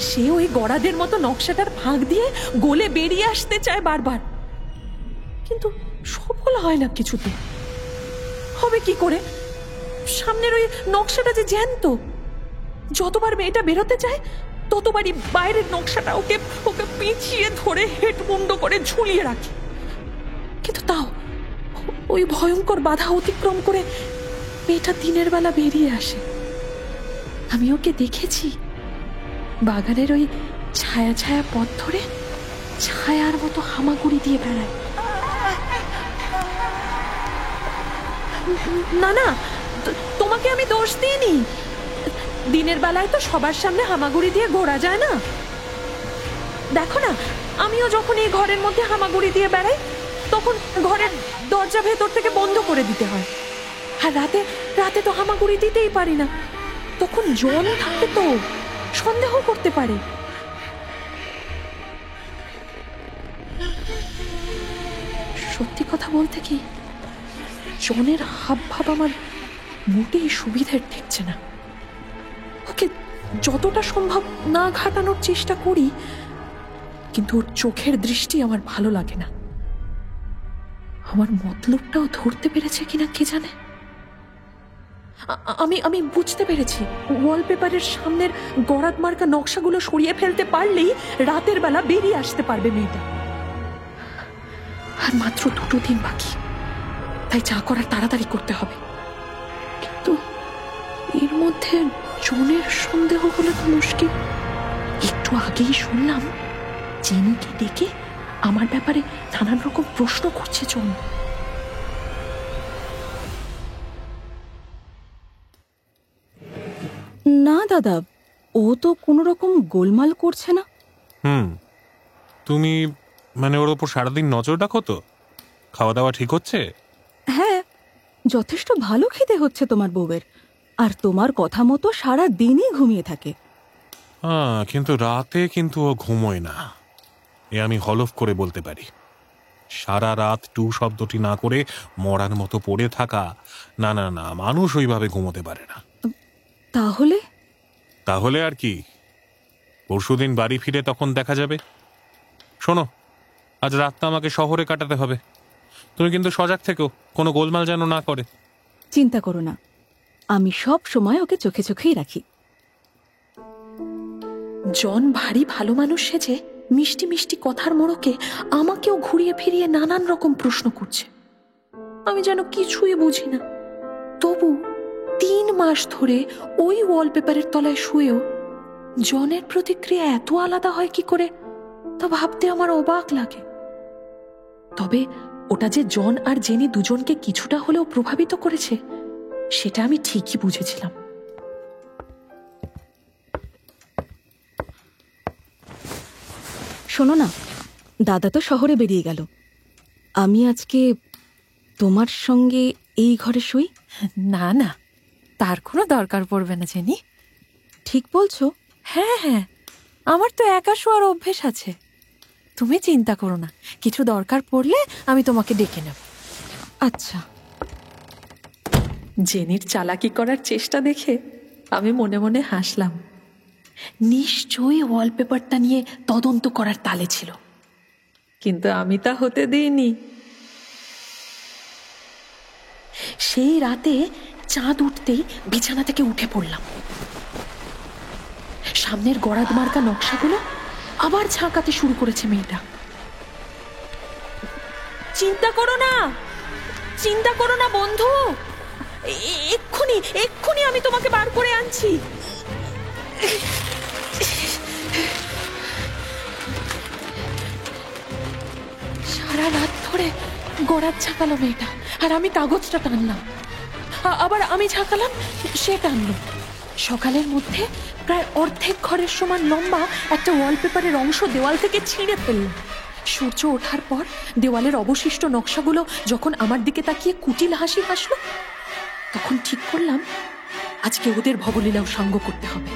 সে ওই গড়াদের মতো নকশাটার ফাঁক দিয়ে গলে বেরিয়ে আসতে চায় বারবার, কিন্তু সফল হয় না কিছুতে। হবে কি করে? সামনের ওই নকশাটা যে জ্যান্ত, যতবার মেয়েটা বেরোতে চায় ততবারই বাইরের নকশাটা ওকে পিছিয়ে ধরে হেট মুন্ড করে ঝুলিয়ে রাখে। কিন্তু তাও ওই ভয়ঙ্কর বাধা অতিক্রম করে মেয়েটা দিনের বেলা বেরিয়ে আসে। আমি ওকে দেখেছি বাগানের ওই ছায়া ছায়া পথ ধরে ছায়ার মতো হামাগুড়ি দিয়ে বেড়ায়। না, তোমাকে আমি দোষ দিইনি। দিনের বেলায় তো সবার সামনে হামাগুড়ি দিয়ে ঘোরা যায় না। দেখো না, আমিও যখন এই ঘরের মধ্যে হামাগুড়ি দিয়ে বেড়াই তখন ঘরের দরজা ভেতর থেকে বন্ধ করে দিতে হয়। আর রাতে তো হামাগুড়ি দিতেই পারি না, তখন জন থাকে তো সন্দেহ করতে পারে। সত্যি কথা বলতে কি, জনের হাব ভাব আমার মোটেই সুবিধার ঠেকছে না। ওকে যতটা সম্ভব না ঘাটানোর চেষ্টা করি, কিন্তু ওর চোখের দৃষ্টি আমার ভালো লাগে না। আমার মতলবটাও ধরতে পেরেছে কিনা কে জানে। আমি বুঝতে পেরেছি, ওয়ালপেপারের সামনের গড়াত মার্কা নকশাগুলো সরিয়ে ফেলতে পারলেই রাতের বেলা বেরিয়ে আসতে পারবে মেয়েটা। আর মাত্র 2 দিন বাকি, তাই যা করার তাড়াতাড়ি করতে হবে। কিন্তু এর মধ্যে জনের সন্দেহ হলে তো মুশকিল। একটু আগেই শুনলাম জেনিকে ডেকে আমার ব্যাপারে নানান রকম প্রশ্ন করছে জন। না দাদা, ও তো কোনো রকম গোলমাল করছে না। তুমি মানে ওর ওপর সারাদিন নজর রাখো তো? খাওয়া দাওয়া ঠিক হচ্ছে? হ্যাঁ, যথেষ্ট ভালো খেতে হচ্ছে তোমার বউয়ের, আর তোমার কথা মতো সারা দিনই ঘুমিয়ে থাকে। হ্যাঁ, কিন্তু রাতে কিন্তু ও ঘুমোয় না, এ আমি হলফ করে বলতে পারি। সারা রাত টু শব্দটি না করে মরার মতো পড়ে থাকা, না না না, মানুষ ওইভাবে ঘুমোতে পারে না। তাহলে আর কি, পরশুদিন বাড়ি ফিরে তখন দেখা যাবে। শোনো, আজ রাতটা আমাকে শহরে কাটাতে হবে, তুমি কিন্তু সজাগ থেকো, কোনো গোলমাল যেন না করে। চিন্তা করো না, আমি সব সময় ওকে চোখে চোখেই রাখি। জন ভারী ভালো মানুষ সেজে মিষ্টি মিষ্টি কথার মোড়কে আমাকেও ঘুরিয়ে ফিরিয়ে নানান রকম প্রশ্ন করছে। আমি যেন কিছুই বুঝি না। তবু 3 মাস ধরে ওই ওয়ালপেপারের তলায় শুয়েও জনের প্রতিক্রিয়া এত আলাদা হয় কি করে তা ভাবতে আমার অবাক লাগে। তবে ওটা যে জন আর জেনি দুজনকে কিছুটা হলেও প্রভাবিত করেছে সেটা আমি ঠিকই বুঝেছিলাম। শোনো না, দাদা তো শহরে বেরিয়ে গেল, আমি আজকে তোমার সঙ্গে এই ঘরে শুই। না না, তার কোনো দরকার পড়বে না জেনি। ঠিক বলছো? হ্যাঁ, আমার তো একা শোয়ার অভ্যেস আছে। তুমি চিন্তা করো না, কিছু দরকার পড়লে আমি তোমাকে ডেকে নেব। আচ্ছা। জেনির চালাকি করার চেষ্টা দেখে আমি মনে মনে হাসলাম। নিশ্চয়ই ওয়ালপেপারটা নিয়ে তদন্ত করার তালে ছিল, কিন্তু আমি তা হতে দিইনি। সেই রাতে চাঁদ উঠতেই বিছানা থেকে উঠে পড়লাম। সামনের গড়াদ মার্কা নকশাগুলো আবার ঝাঁকাতে শুরু করেছে মেয়েটা। চিন্তা করো না বন্ধু, এক্ষুনি আমি তোমাকে বার করে আনছি। সারা রাত ধরে গোড়ার ঝাঁকালো মেয়েটা, আর আমি কাগজটা টানলাম, আবার আমি ঝাঁকালাম, সে টানলো। সকালের মধ্যে প্রায় অর্ধেক ঘরের সমান লম্বা একটা ওয়ালপেপারের অংশ দেওয়াল থেকে ছিঁড়ে ফেলল। সূর্য ওঠার পর দেওয়ালের অবশিষ্ট নকশাগুলো যখন আমার দিকে তাকিয়ে কুটিল হাসি হাসলো, তখন ঠিক করলাম আজকে ওদের ভবলীলাও সাঙ্গ করতে হবে।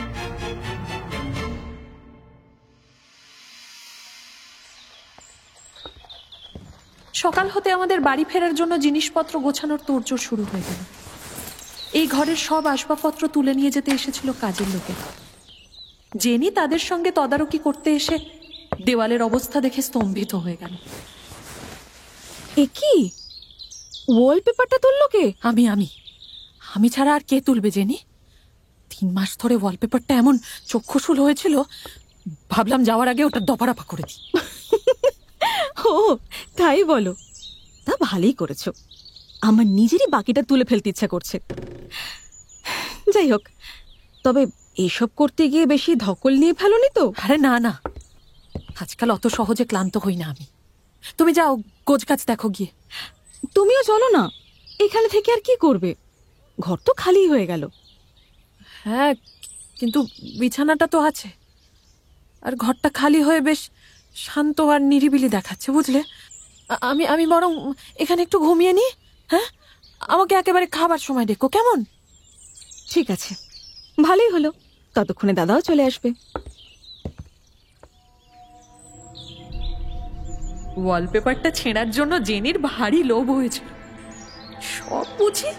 সকাল হতে আমাদের বাড়ি ফেরার জন্য জিনিসপত্র গোছানোর তোড়জোড় শুরু হয়ে গেল। এই ঘরের সব আসবাবপত্র তুলে নিয়ে যেতে এসেছিল কাজের লোকেরা। জেনি তাদের সঙ্গে তদারকি করতে এসে দেওয়ালের অবস্থা দেখে স্তম্ভিত হয়ে গেল। এ কি, ওয়ালপেপারটা তুললো কে? আমি আমি আমি ছাড়া আর কে তুলবে জেনি? 3 মাস ধরে ওয়ালপেপারটা এমন চক্ষুশূল হয়েছিল, ভাবলাম যাওয়ার আগে ওটা দপারাপা করে দিই। ও তাই বলো? তা ভালোই করেছো, আমার নিজেরই বাকিটা তুলে ফেলতে ইচ্ছা করছে। যাই হোক, তবে এসব করতে গিয়ে বেশি ধকল নিয়ে ফেলোনি তো? আরে না না, আজকাল অত সহজে ক্লান্ত হই না আমি। তুমি যাও, গোছগাছ দেখো গিয়ে। তুমিও চলো না, এখানে থেকে আর কি করবে? ঘর তো খালি হয়ে গেল। হ্যাঁ, কিন্তু বিছানাটা তো আছে, আর ঘরটা খালি হয়ে বেশ শান্ত আর নিরিবিলি দেখাচ্ছে, বুঝলে? আমি আমি বরং এখানে একটু ঘুমিয়ে নি। হ্যাঁ, আমাকে একেবারে খাবার সময় ডেকো, কেমন? ঠিক আছে, ভালোই হলো, ততক্ষণে দাদাও চলে আসবে। ওয়ালপেপারটা ছেঁড়ার জন্য জেনির ভারী লোভ হয়েছিল, সব বুঝি,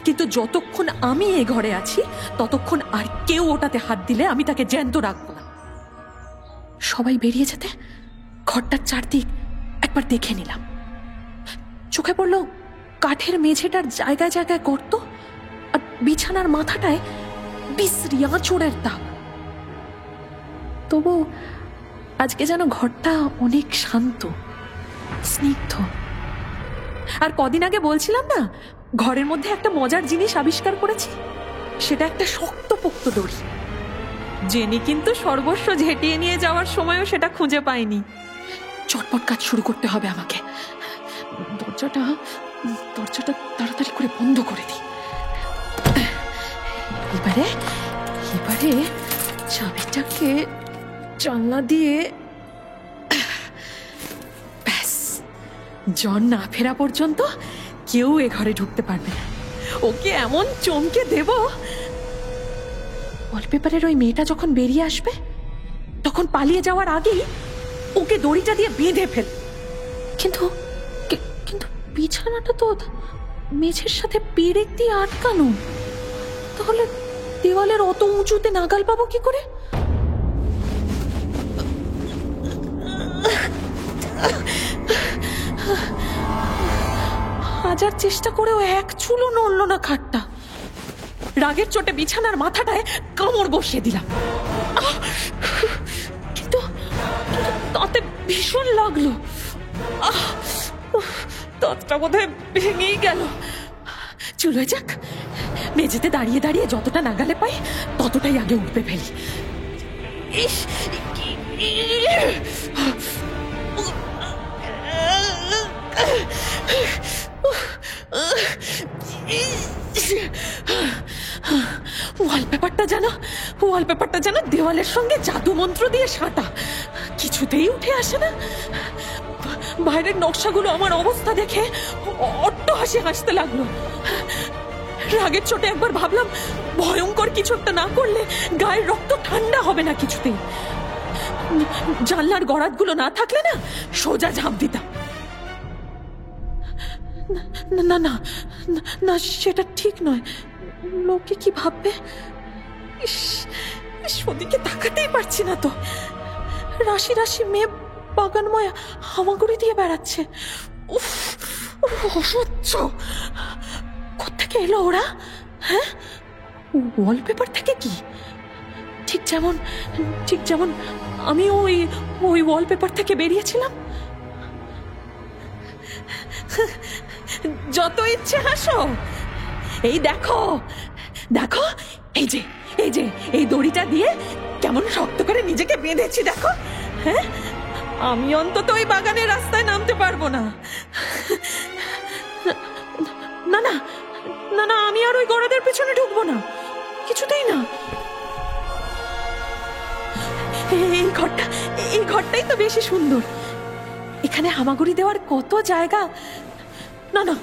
কিন্তু যতক্ষণ আমি এ ঘরে আছি ততক্ষণ আর কেউ ওটাতে হাত দিলে আমি তাকে জ্যান্ত রাখবো না। সবাই বেরিয়ে যেতে ঘরটার চারদিক একবার দেখে নিলাম। চোখে পড়ল কাঠের মেঝেটার জায়গায় জায়গায় গর্ত, আর বিছানার মাথাটায় বিশ্রী আঁচড়ের দাগ। তবু আজকে যেন ঘরটা অনেক শান্ত, স্নিগ্ধ। আর কদিন আগে বলছিলাম না, ঘরের মধ্যে একটা মজার জিনিস আবিষ্কার করেছি, সেটা একটা শক্তপোক্ত দড়ি। জেনি কিন্তু সর্বস্ব ঝেঁটিয়ে নিয়ে যাওয়ার সময়ও সেটা খুঁজে পায়নি। চটপট কাজ শুরু করতে হবে আমাকে। দরজাটা তাড়াতাড়ি করে বন্ধ করে দিই। এবারে চাবিটাকে জানলা দিয়ে, ব্যাস, জন না ফেরা পর্যন্ত কেউ এ ঘরে ঢুকতে পারবে না। ওকে এমন চমকে দেব, ওয়ালপেপারের ওই মেয়েটা যখন বেরিয়ে আসবে তখন পালিয়ে যাওয়ার আগেই ওকে দড়িটা দিয়ে বেঁধে ফেল। কিন্তু বিছানাটা তো মেঝের সাথে পেরেক দিয়ে আটকানো, তাহলে দেওয়ালের অত উঁচুতে নাগাল পাবো কি করে? হাজার চেষ্টা করেও এক চুলও নড়ল না খাটটা। রাগের চোটে বিছানার মাথাটায় কামড় বসিয়ে দিলাম, কিন্তু তাতে ভীষণ লাগলো। দাঁতটা বোধহয় ভেঙেই গেল। চুলোয় যাক, মেঝেতে দাঁড়িয়ে দাঁড়িয়ে যতটা নাগালে পাই ততটাই আগে উঠবে ফেলি। ইস, ওয়ালপেপারটা যেন দেওয়ালের সঙ্গে জাদু মন্ত্র দিয়ে সাঁটা, কিছুতেই উঠে আসে না। বাইরের নকশাগুলো আমার অবস্থা দেখে অট্টহাসি হাসতে লাগলো। রাগের চোটে একবার ভাবলাম ভয়ঙ্কর কিছু একটা না করলে গায়ের রক্ত ঠান্ডা হবে না কিছুতেই। জানলার গড়াতগুলো না থাকলে না সোজা ঝাঁপ দিতাম। না না না, সেটা ঠিক নয়। লোকে কি ভাববে? ওদিকে তাকাতেই পারছি না তো। রাশি রাশি মেয়ে বাগানময় হামাগুড়ি দিয়ে বেড়াচ্ছে। উফ, অসহ্য। কোত্থেকে এলো ওরা? হ্যাঁ, ওয়ালপেপার থেকে কি? ঠিক যেমন আমি ওই ওয়ালপেপার থেকে বেরিয়েছিলাম। যত ইচ্ছে হাসো। এই দেখো, এই যে এই দড়িটা দিয়ে কেমন শক্ত করে নিজেকে বেঁধেছি দেখো। হ্যাঁ, আমি অন্তত ওই বাগানের রাস্তায় নামতে পারবো না। না না না না, আমি আর ওই গড়াদের পেছনে ঢুকবো না, কিছুতেই না। এই ঘরটাই তো বেশি সুন্দর, এখানে হামাগুড়ি দেওয়ার কত জায়গা। না না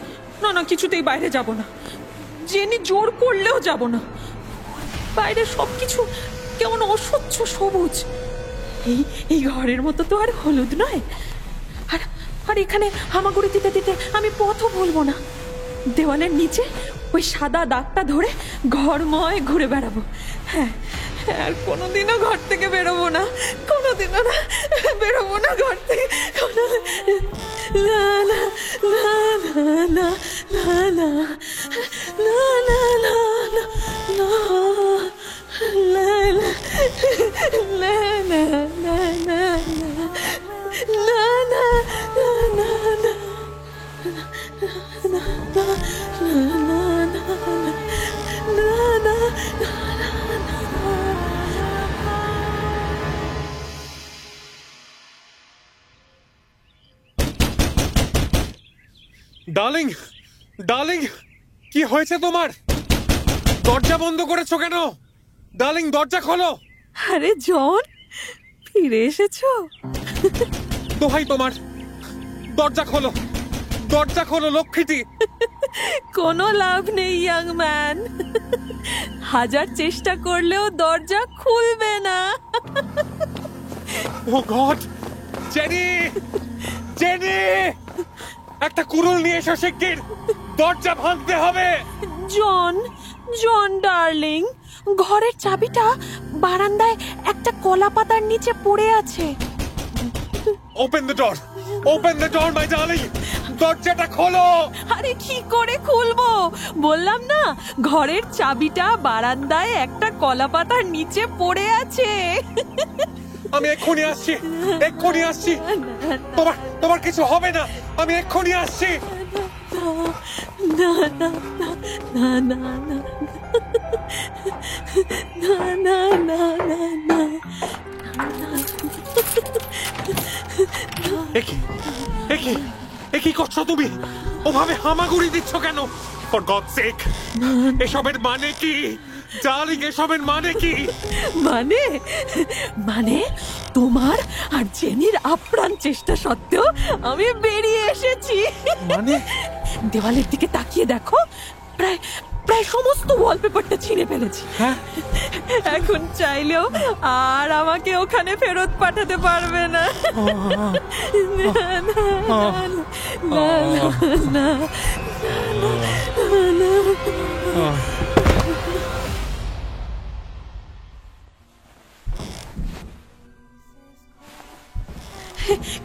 না না, কিছুতেই বাইরে যাব না, জেনি জোর করলেও যাব না। বাইরে সবকিছু কেমন অসহ্য সবুজ, এই ঘরের মতো তো আর হলুদ নয়। আর এখানে হামাগুড়ি দিতে দিতে আমি পথও ভুলবো না। দেওয়ালের নিচে ওই সাদা দাগটা ধরে ঘরময় ঘুরে বেড়াবো। হ্যাঁ, আর কোনোদিনও ঘর থেকে বেরোবো না, কোনোদিনও না, বেরোবো না ঘর থেকে। না না না না না না না না না না ডার্লিং, ডার্লিং, কি হয়েছে তোমার? দরজা বন্ধ করেছো কেন? ডার্লিং, দরজা খোলো। আরে জন, ফিরে এসেছো? দোহাই তোমার, দরজা খোলো, দরজা খোলো লক্ষ্মীটি। কোনো লাভ নেই ইয়াং ম্যান, হাজার চেষ্টা করলেও দরজা খুলবে না। ও গড, জেনি, জেনি, একটা কুড়ুল নিয়ে এসো শিগগির, দরজা ভাঙতে হবে। জন, জন ডার্লিং, ঘরের চাবিটা বারান্দায় একটা কলা পাতার নিচে পড়ে আছে। Open the door, open the door my darling, দরজাটা খোলো। আরে কি করে খুলবো? বললাম না, ঘরের চাবিটা বারান্দায় একটা কলা পাতার নিচে পড়ে আছে। আমি এক্ষুনি আসছি, এক্ষুনি আসছি। তোমার তোমার কিছু হবে না, আমি এক্ষুনি আসছি। না না না না না না না না না। কি করছো তুমি? ওভাবে হামাগুড়ি দিচ্ছ কেন? ফর গড সেক, এসবের মানে কি? ডার্লিং, এসবের মানে কি? মানে মানে তোমার আর জেনির আপ্রাণ চেষ্টা সত্ত্বেও আমি বেরিয়ে এসেছি। মানে? দেওয়ালের দিকে তাকিয়ে দেখো, প্রায় প্রায় সমস্ত ওয়ালপেপারটা ছিঁড়ে ফেলেছি। এখন চাইলেও আর আমাকে ওখানে ফেরত পাঠাতে পারবে না।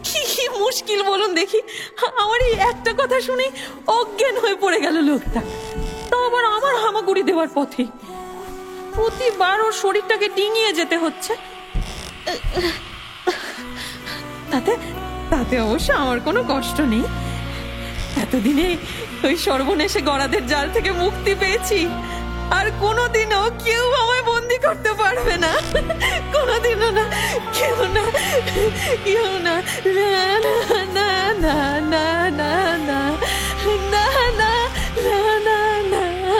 কি মুশকিল বলুন দেখি, আমার এই একটা কথা শুনে অজ্ঞান হয়ে পড়ে গেল লোকটা, তাও আবার আমার হামাগুড়ি দেওয়ার পথে। প্রতিবার ওর শরীরটাকে ডিঙিয়ে যেতে হচ্ছে। তাতে তাতে অবশ্য আমার কোনো কষ্ট নেই। এতদিনে ওই সর্বনেশে গড়াদের জাল থেকে মুক্তি পেয়েছি, আর কোনোদিনও কেউ আমায় বন্দি করতে পারবে না, কোনোদিনও না, কেউ না, কেউ না। না না না না না না না না না না না না না না।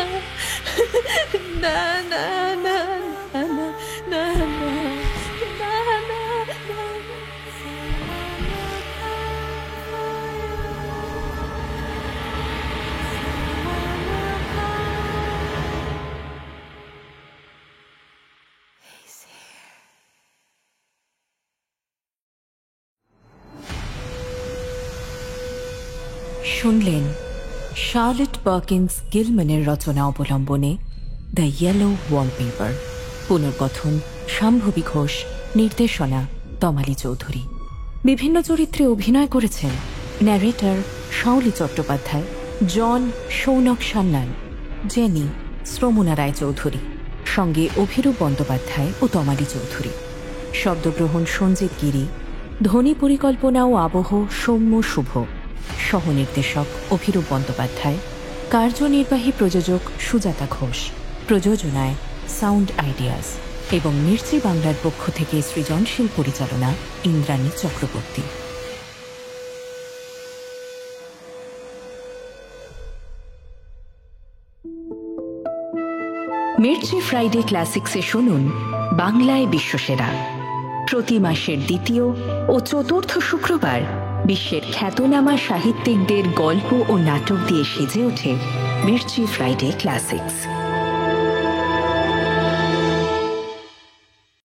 শুনলেন শার্লেট পার্কিন্স গিলম্যানের রচনা অবলম্বনে দ্য ইয়েলো ওয়ালপেপার। পুনর্গঠন শাম্ভবী ঘোষ, নির্দেশনা তমালী চৌধুরী। বিভিন্ন চরিত্রে অভিনয় করেছেন ন্যারেটর শাওলি চট্টোপাধ্যায়, জন সৌনক সান্যাল, জেনি শ্রমুনা রায়চৌধুরী, সঙ্গে অভিরূপ বন্দ্যোপাধ্যায় ও তমালী চৌধুরী। শব্দগ্রহণ সঞ্জিত গিরি, ধ্বনি পরিকল্পনা ও আবহ সৌম্য শুভ, সহনির্দেশক অভিরূপ বন্দ্যোপাধ্যায়, কার্যনির্বাহী প্রযোজক সুজাতা ঘোষ, প্রযোজনায় সাউন্ড আইডিয়াস। এবং মির্চি বাংলার পক্ষ থেকে সৃজনশীল পরিচালনা ইন্দ্রাণী চক্রবর্তী। মির্চি ফ্রাইডে ক্লাসিক্সে শুনুন বাংলায় বিশ্বসেরা। প্রতি মাসের দ্বিতীয় ও চতুর্থ শুক্রবার বিশ্বের খ্যাতনামা সাহিত্যিকদের গল্প ও নাটক দিয়ে সেজে ওঠে মির্চি ফ্রাইডে ক্লাসিক্স।